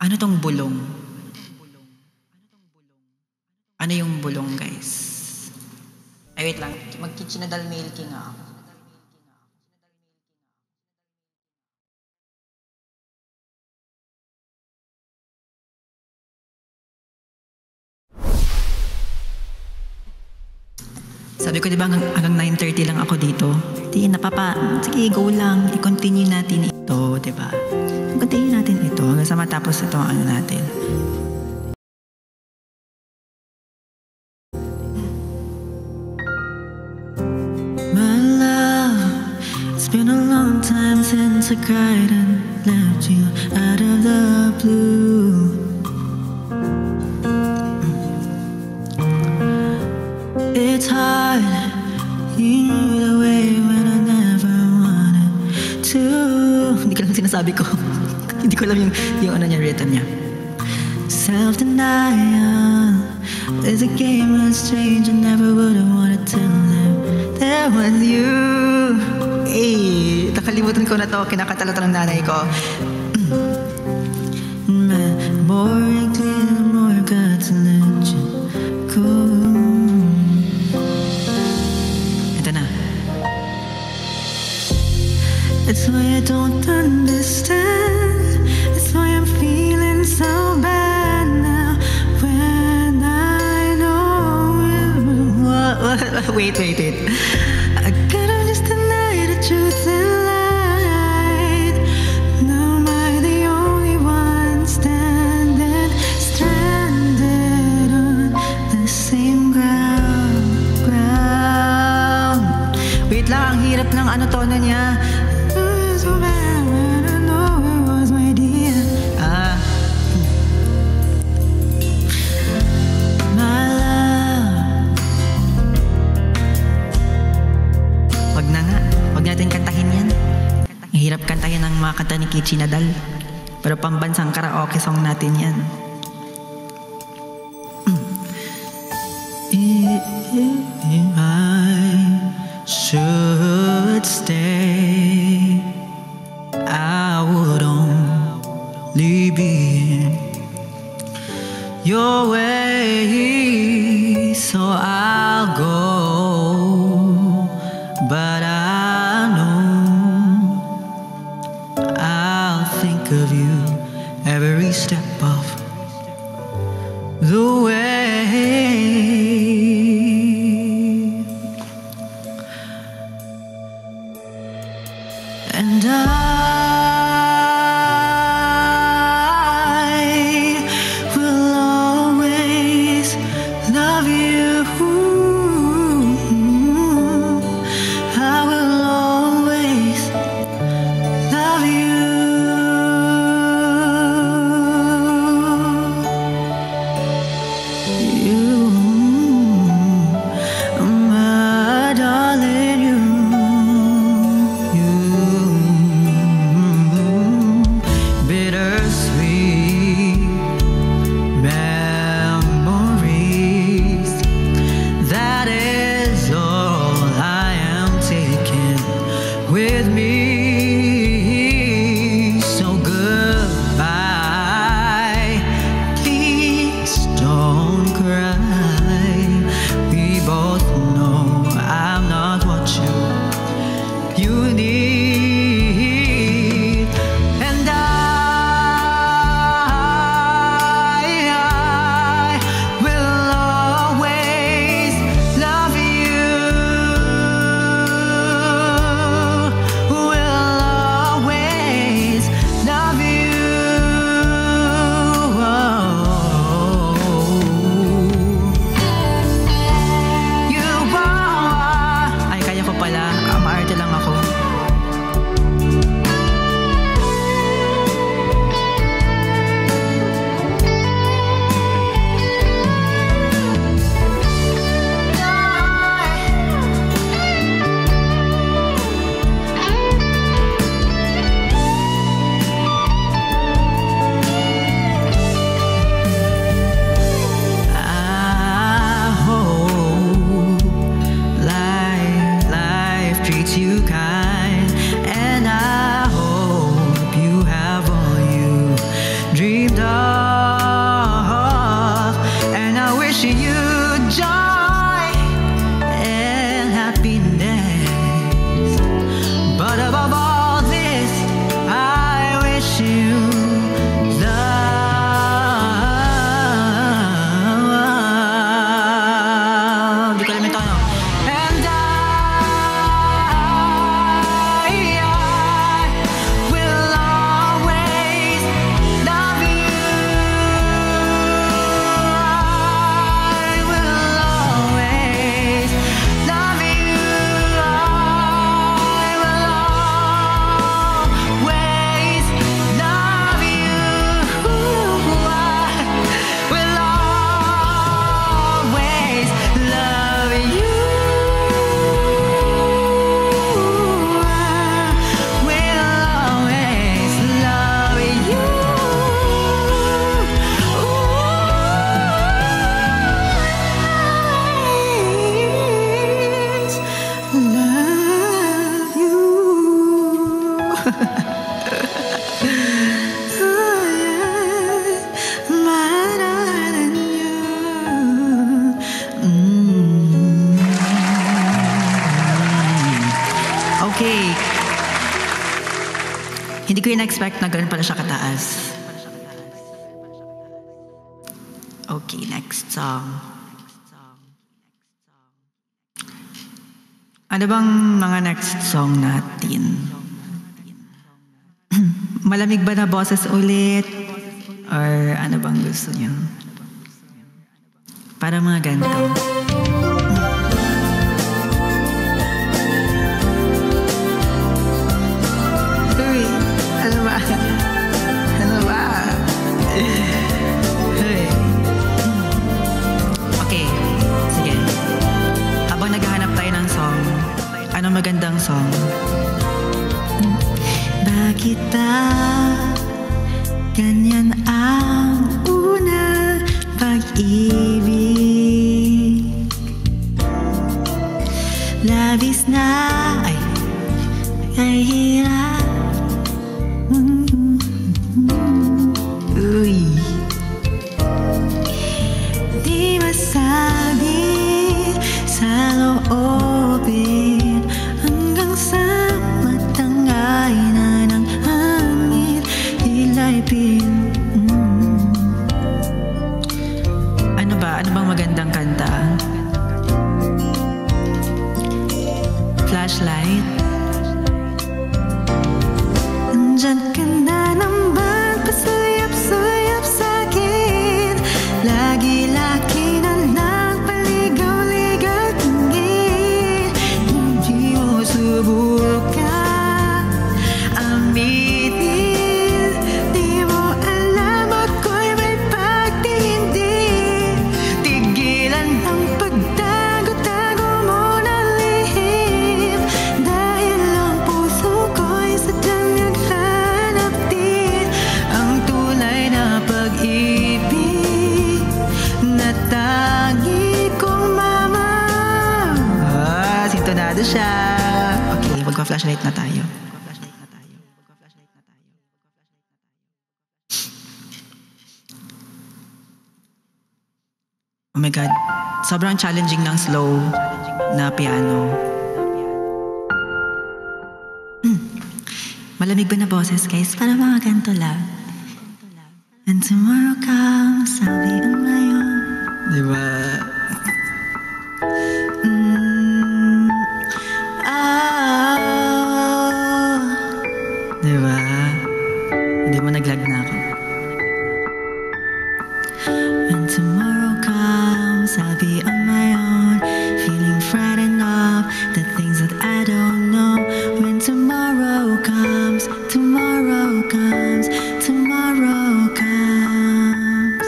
Ano tong bulong? Ano yung bulong, guys? Ay, wait lang. Mag-kitchinadal milking nga ako. Sabi ko, di ba hanggang 9:30 lang ako dito? Sige, sige, go lang. I-continue natin ito, di ba? I-continue natin ito hanggang sa matapos ito natin. My love, it's been a long time since I cried and left you out of the blue. It's hard, you knew the way when I never wanted to. Hindi ko lang sinasabi ko. Hindi ko alam yung rhythm niya. Self-denial is a game of strange. I never would have wanted to live. There was you. Eh, nakalimutan ko na to. Kinakanta lang to ng nanay ko. More clear, more got to let you go. It's why I don't understand. It's why I'm feeling so bad now. When I know it. Wait. I could have just denied the truth and lied. Now am I the only one standing stranded on the same ground? ano tono niya? So bad, I know it was my dear. My love. Wag na nga. Wag natin kantahin yan. Mahirap kantahin ang mga kanta ni Kichi Nadal. Pero pambansang karaoke song natin yan. If I should stay, I would only be in your way, so I'll go, but I know I'll think of you every step of the way. And I will always love you. I will always love you. You, my darling, you. Bittersweet memories, that is all I am taking with me. So goodbye, please don't cry. We both know I'm not what you need. And I will always love you. Will always love you. You are. Ay, kaya ko pala. Maarte lang ako. I hope life treats you kind, and I hope you have all you dreamed of, and I wish you joy and happiness. But above all this, I wish you love. Di ko alam yung tono. And I will always love you. I will always love you. I will always love you. I will always love you. Okay. Hindi ko in-expect na ganun pala siya kataas. Okay, next song. Ano bang mga next song natin? Malamig ba na boses ulit? Or ano bang gusto niyo? Para mga ganito. kita. Ganyan ang unang pag-ibig. Labis na ay hirap. Uy. Di masabi sa loobin hanggang sa matangay na ng hangin ila'y Ano ba? Ano bang magandang kanta? Flashlight. Andyan ka na naman, pasuliyap-suliyap sa'kin. Lagi-lagi na lang paligaw-ligaw tingin. Hindi mo subukan aminin. Di mo alam ako'y may pagtindi. Tigilan ang pagtago-tago mo na lihim. Dahil ang puso ko'y sadyang naghanap din ang tunay na pag-ibig na tangi kong mama. Sintonado siya. Okay, magpa-flashlight na tayo. Oh my God, sobrang challenging ng slow na piano. Malamig ba na boses, guys? Para mga ganito lang. And tomorrow comes, I'll be on my own. Diba? Diba? Hindi mo naglag na ako. When tomorrow comes, I'll be on my own, feeling frightened of the things that I don't know. When tomorrow comes, tomorrow comes, tomorrow comes.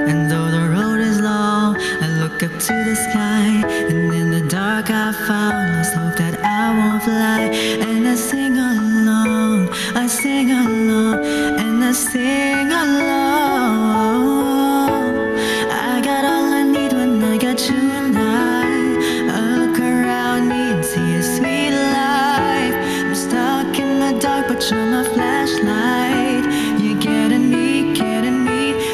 And though the road is long, I look up to the sky, and in the dark I found lost hope that I won't fly. And I sing along, I sing along, and I sing along. I got all I need when I got you and I look around me and see a sweet life. I'm stuck in the dark, but you're my flashlight. You're getting me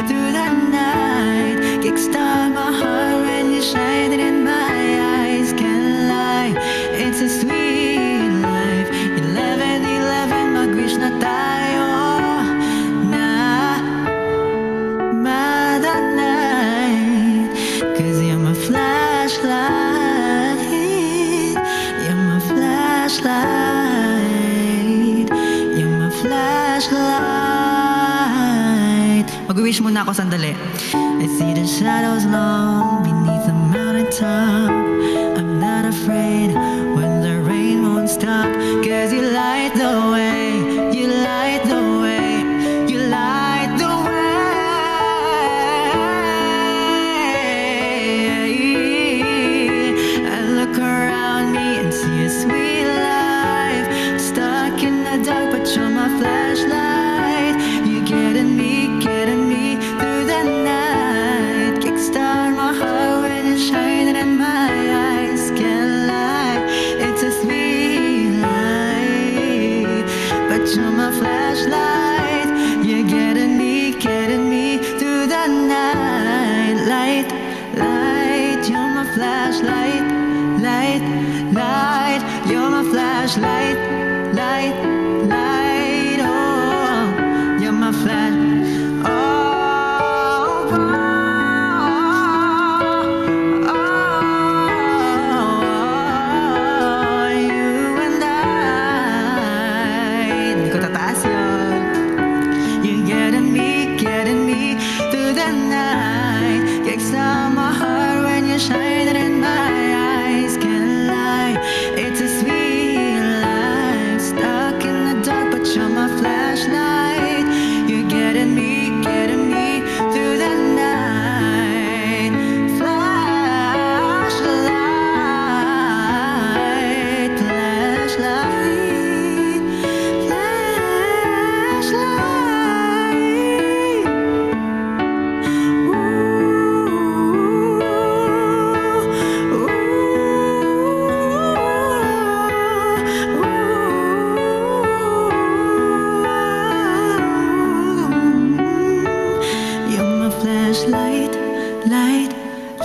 through the night. Kickstart my heart when you shine it in my eyes. Can't lie, it's a sweet life. 11-11, mag-wish na tayo na mother night. 'Cause you're my flashlight. You're my flashlight. You're my flashlight. Mag-wish muna ako sandali. I see the shadows long beneath the mountain top. I'm not afraid when the rain won't stop. 'Cause you light the way. You light the way. You light the way. I look around me and see a sweet life. Stuck in the dark, but you're my flashlight. You're getting me through the night. Kickstart my heart when you shine it in my eyes. Can't lie, it's a sweet life. But you're my flashlight. You're getting me through the night. Light, light, you're my flashlight. Light, light, you're my flashlight. Light, light, oh, you're my flash. Oh, oh, oh, you and I. Hindi ko tataas yun. You're getting me through the night. Kickstart my heart when you shine it in my eyes. Can't lie, it's a sweet life. Stuck in light,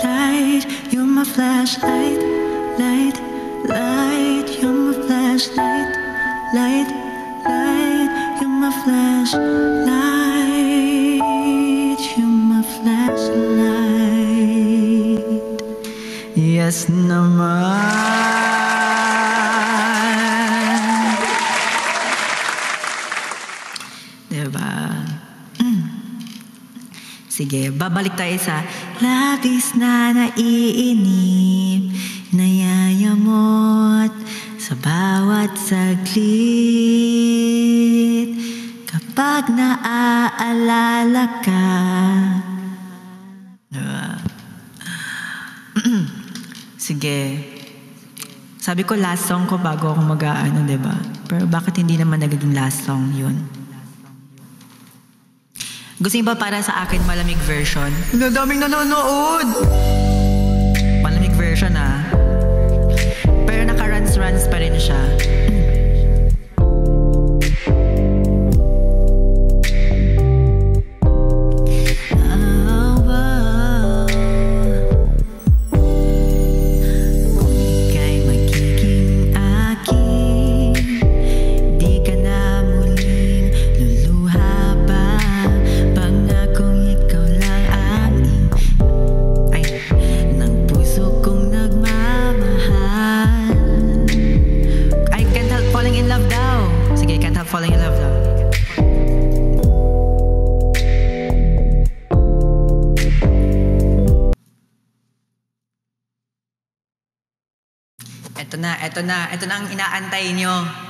light, you're my flashlight, light, light, you're my flashlight, light, light, you're my flashlight, you're my flashlight. Yes naman. Diba? Sige, babalik tayo sa labis na naiinip, nayayamot sa bawat saglit. Kapag naaalala ka, diba? Sige. Sabi ko last song ko bago ako mag-aano, diba? Pero bakit hindi naman nagiging last song yun? Gusto niyo ba para sa akin malamig version? Ang daming nanonood! Malamig version ah. Pero naka-runs pa rin siya. Falling in love daw. Ito na ang inaantay nyo.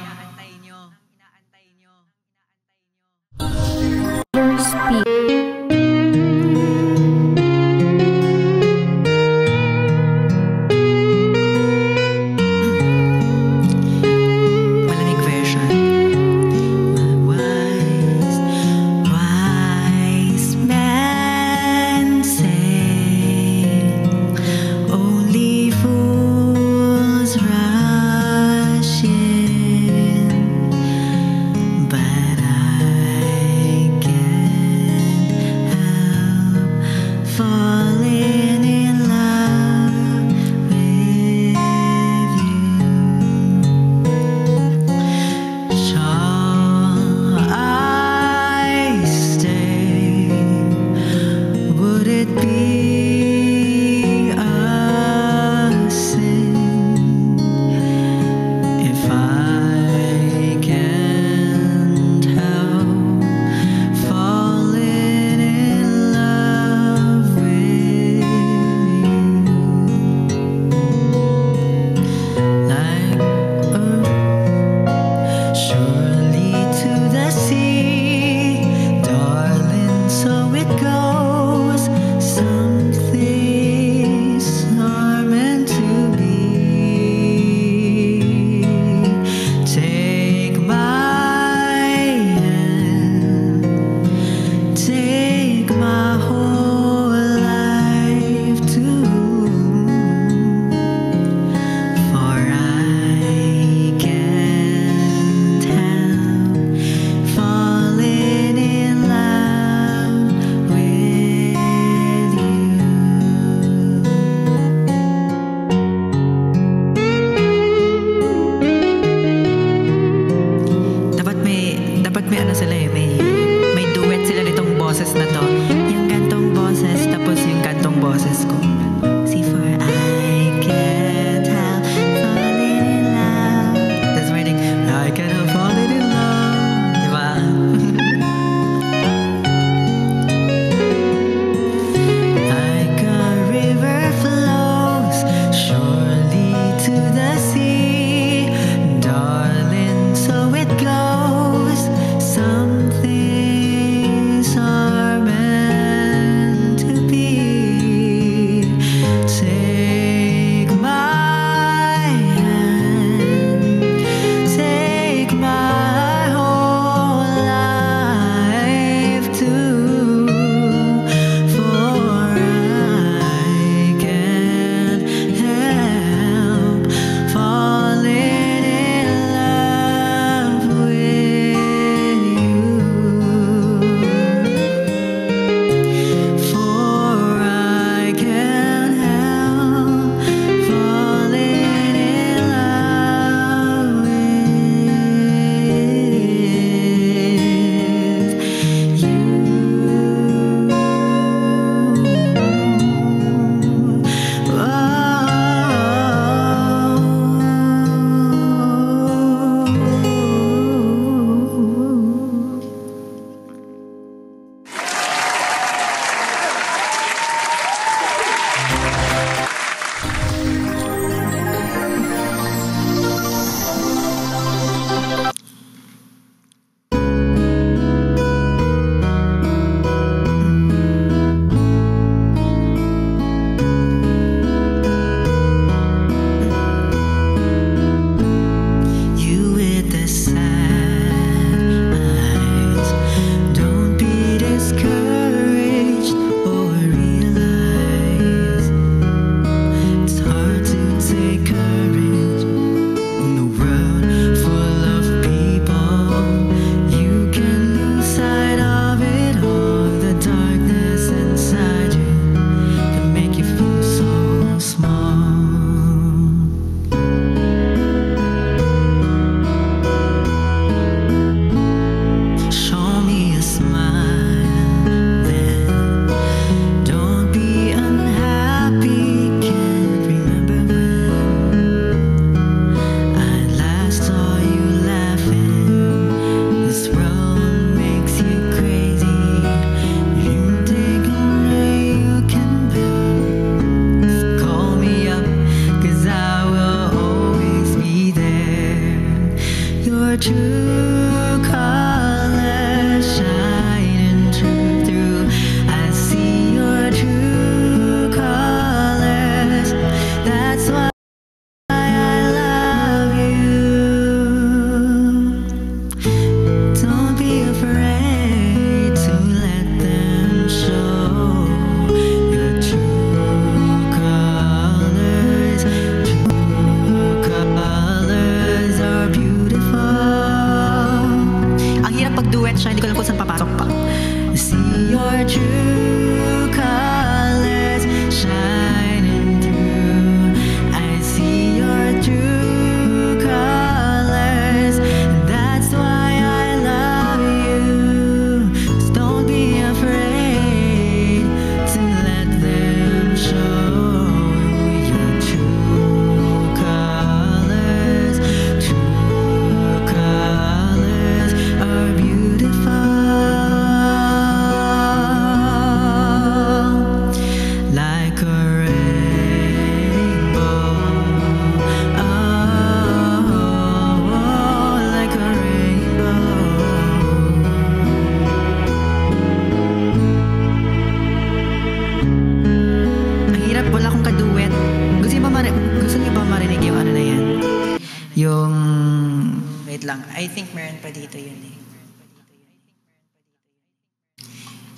lang. I think meron pa dito yun eh.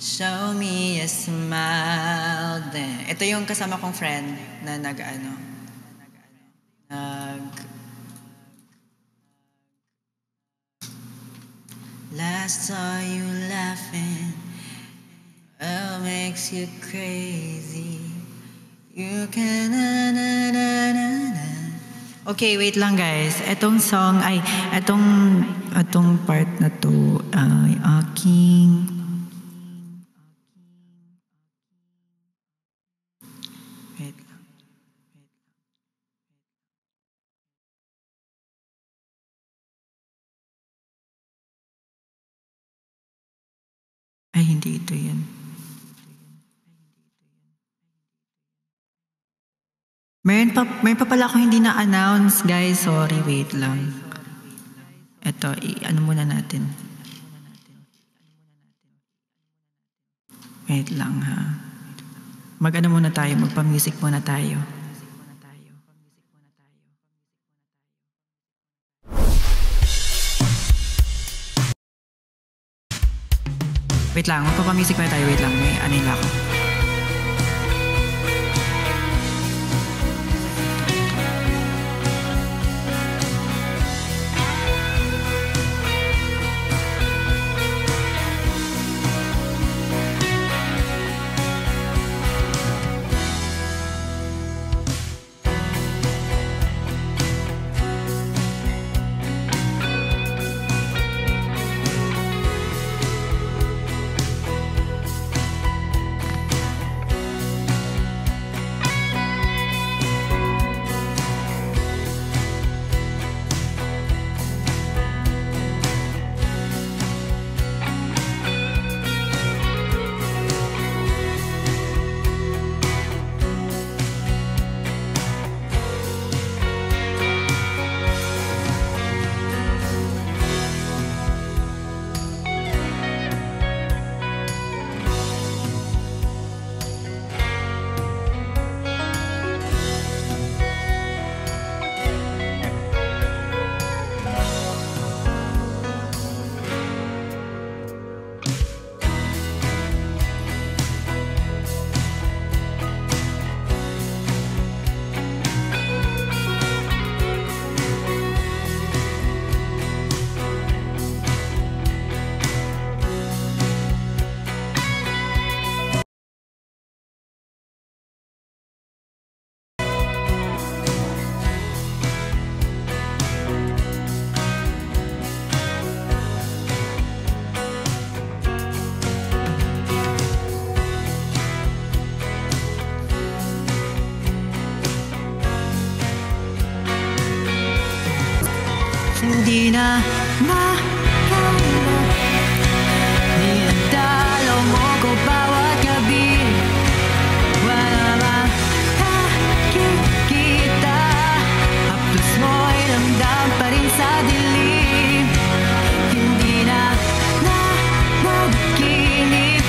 Show me a smile then. Ito yung kasama kong friend na Last saw you laughing. What makes you crazy? You can Okay, wait lang guys. Etong song ay etong part na to ay aking wait lang. Ay, hindi ito yun. Meron pa pala akong hindi na-announce, guys. Sorry, wait lang. Ito, ano muna natin. Wait lang, ha. Mag-ano muna tayo, magpa-music muna tayo. Wait lang, magpa-music muna tayo. Wait lang, may ano nila ako. Hindi na makala. Dinadalo mo ko bawat gabi. Wala makikita. Haplos mo'y ramdam pa rin sa dilim. Hindi na naginip.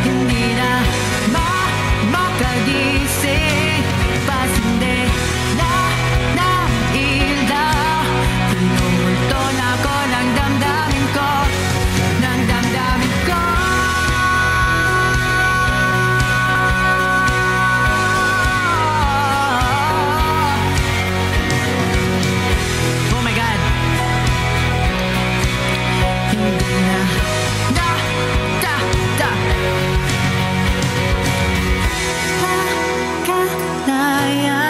Hindi na makagising. Pasinde na ng ilaw. Pinumulto na ako ng damdamin ko. Ng damdamin ko. Oh my God. Hindi na makalaya.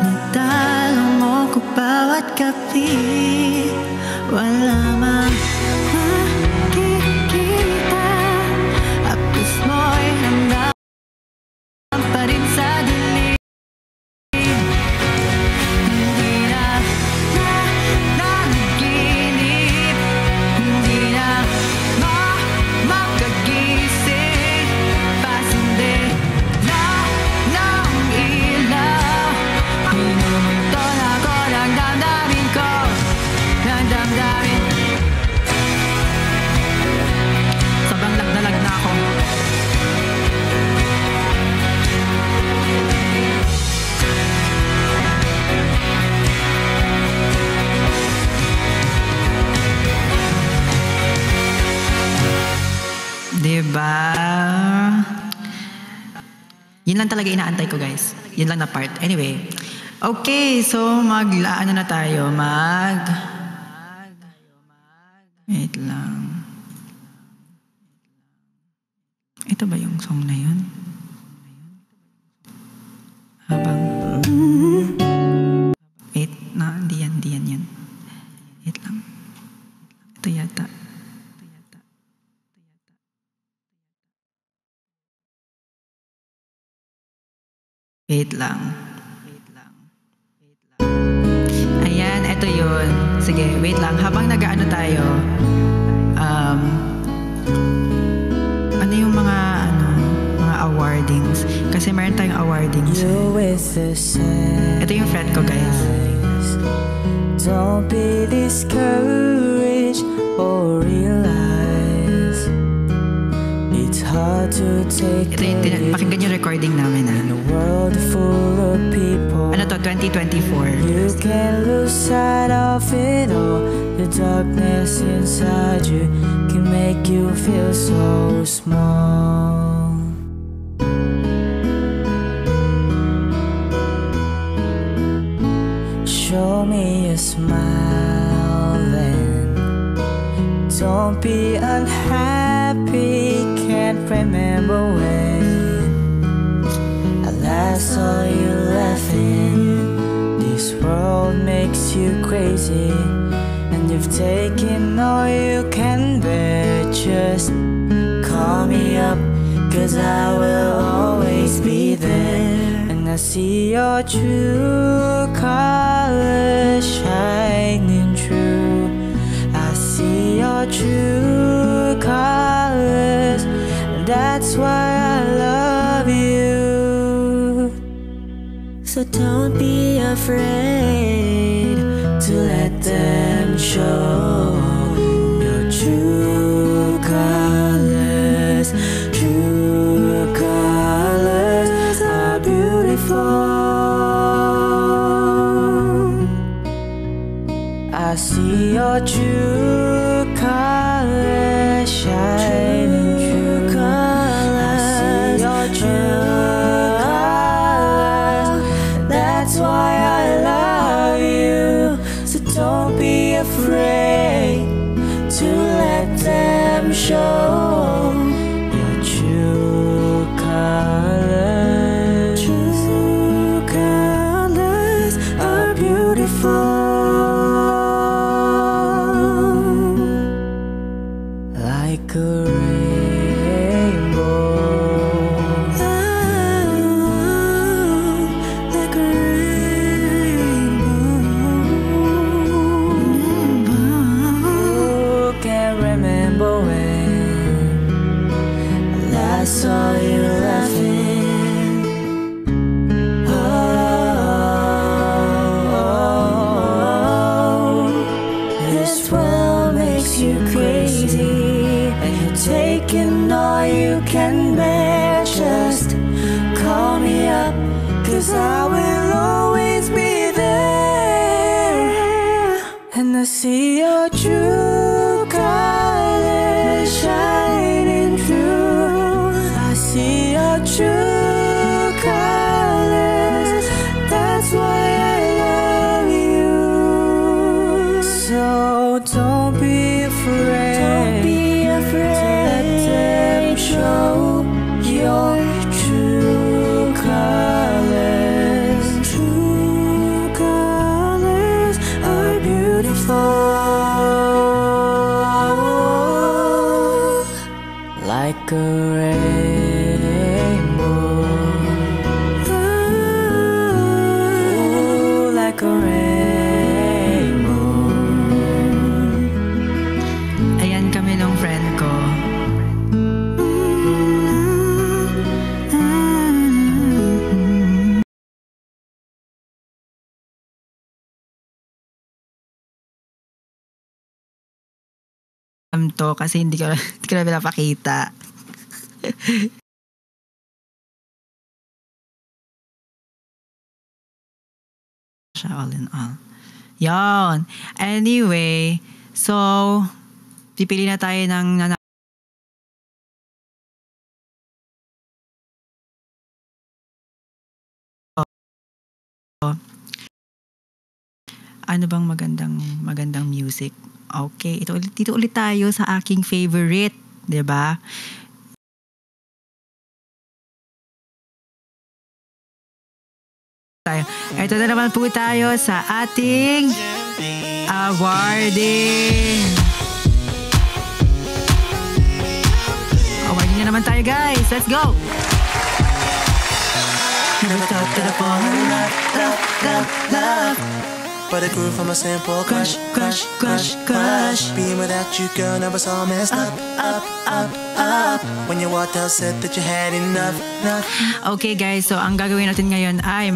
Natalo mo ko bawat gabi. Wala makikita. Haplos mo'y ramdam pa rin sa dilim. Hindi na naginip. Hindi na makagising. Pasinde na ng ilaw. Minumulto na ako ng damdamin ko. Yun lang talaga inaantay ko, guys. Yun lang na part. Anyway. Okay, so ano na tayo? Wait lang. Ito ba yung song na yun? Wait, hindi yan yun. Wait lang. Ito yata. Wait lang. Ayan, ito yun. Sige, wait lang. Habang nag-ano tayo, ano yung mga awardings? Kasi meron tayong awardings. Ito yung friend ko, guys. Don't be discouraged or realize it's hard to take Ito yung, pakinggan yung recording namin, ha? in a world full of people. Ano to, 2024. You can lose sight of it all. The darkness inside you can make you feel so small. Show me a smile then. Don't be unhappy. Can't remember when I last saw you laughing. This world makes you crazy, and you've taken all you can bear. Just call me up, 'cause I will always be there. And I see your true colors shining through. I see your true colors, and that's why I love you. So don't be afraid to let them show your true colors. True colors are beautiful. I see your true colors shining through. I see your true colors. That's why I love you. So don't be afraid to let them show your true colors. True colors are beautiful. Like a rainbow. Like a Who can remember when I last saw you laughing? Oh, this world makes you crazy, and you're taking all you can bear. Just call me up, 'cause I will always be there. And I see your true colors shining through. I see your true colors. That's why I love you. So don't be afraid. Don't be afraid to let them show your true colors. True colors are beautiful. Like a rainbow. Ooh, like a rainbow. Ayan kami nung friend ko. To kasi hindi ko na pinapakita. Siya all in all. Yon. Anyway, so pipili na tayo ng Ano bang magandang music? Okay, dito ulit tayo sa aking favorite, 'di ba? Ito na naman po tayo sa ating awarding. Awarding na naman tayo, guys. Let's go! Never thought that I'd fall in love. But it grew from a simple crush. Being without you, girl, never so messed up. When you walked out, said that you had enough. Okay, guys. So, ang gagawin natin ngayon ay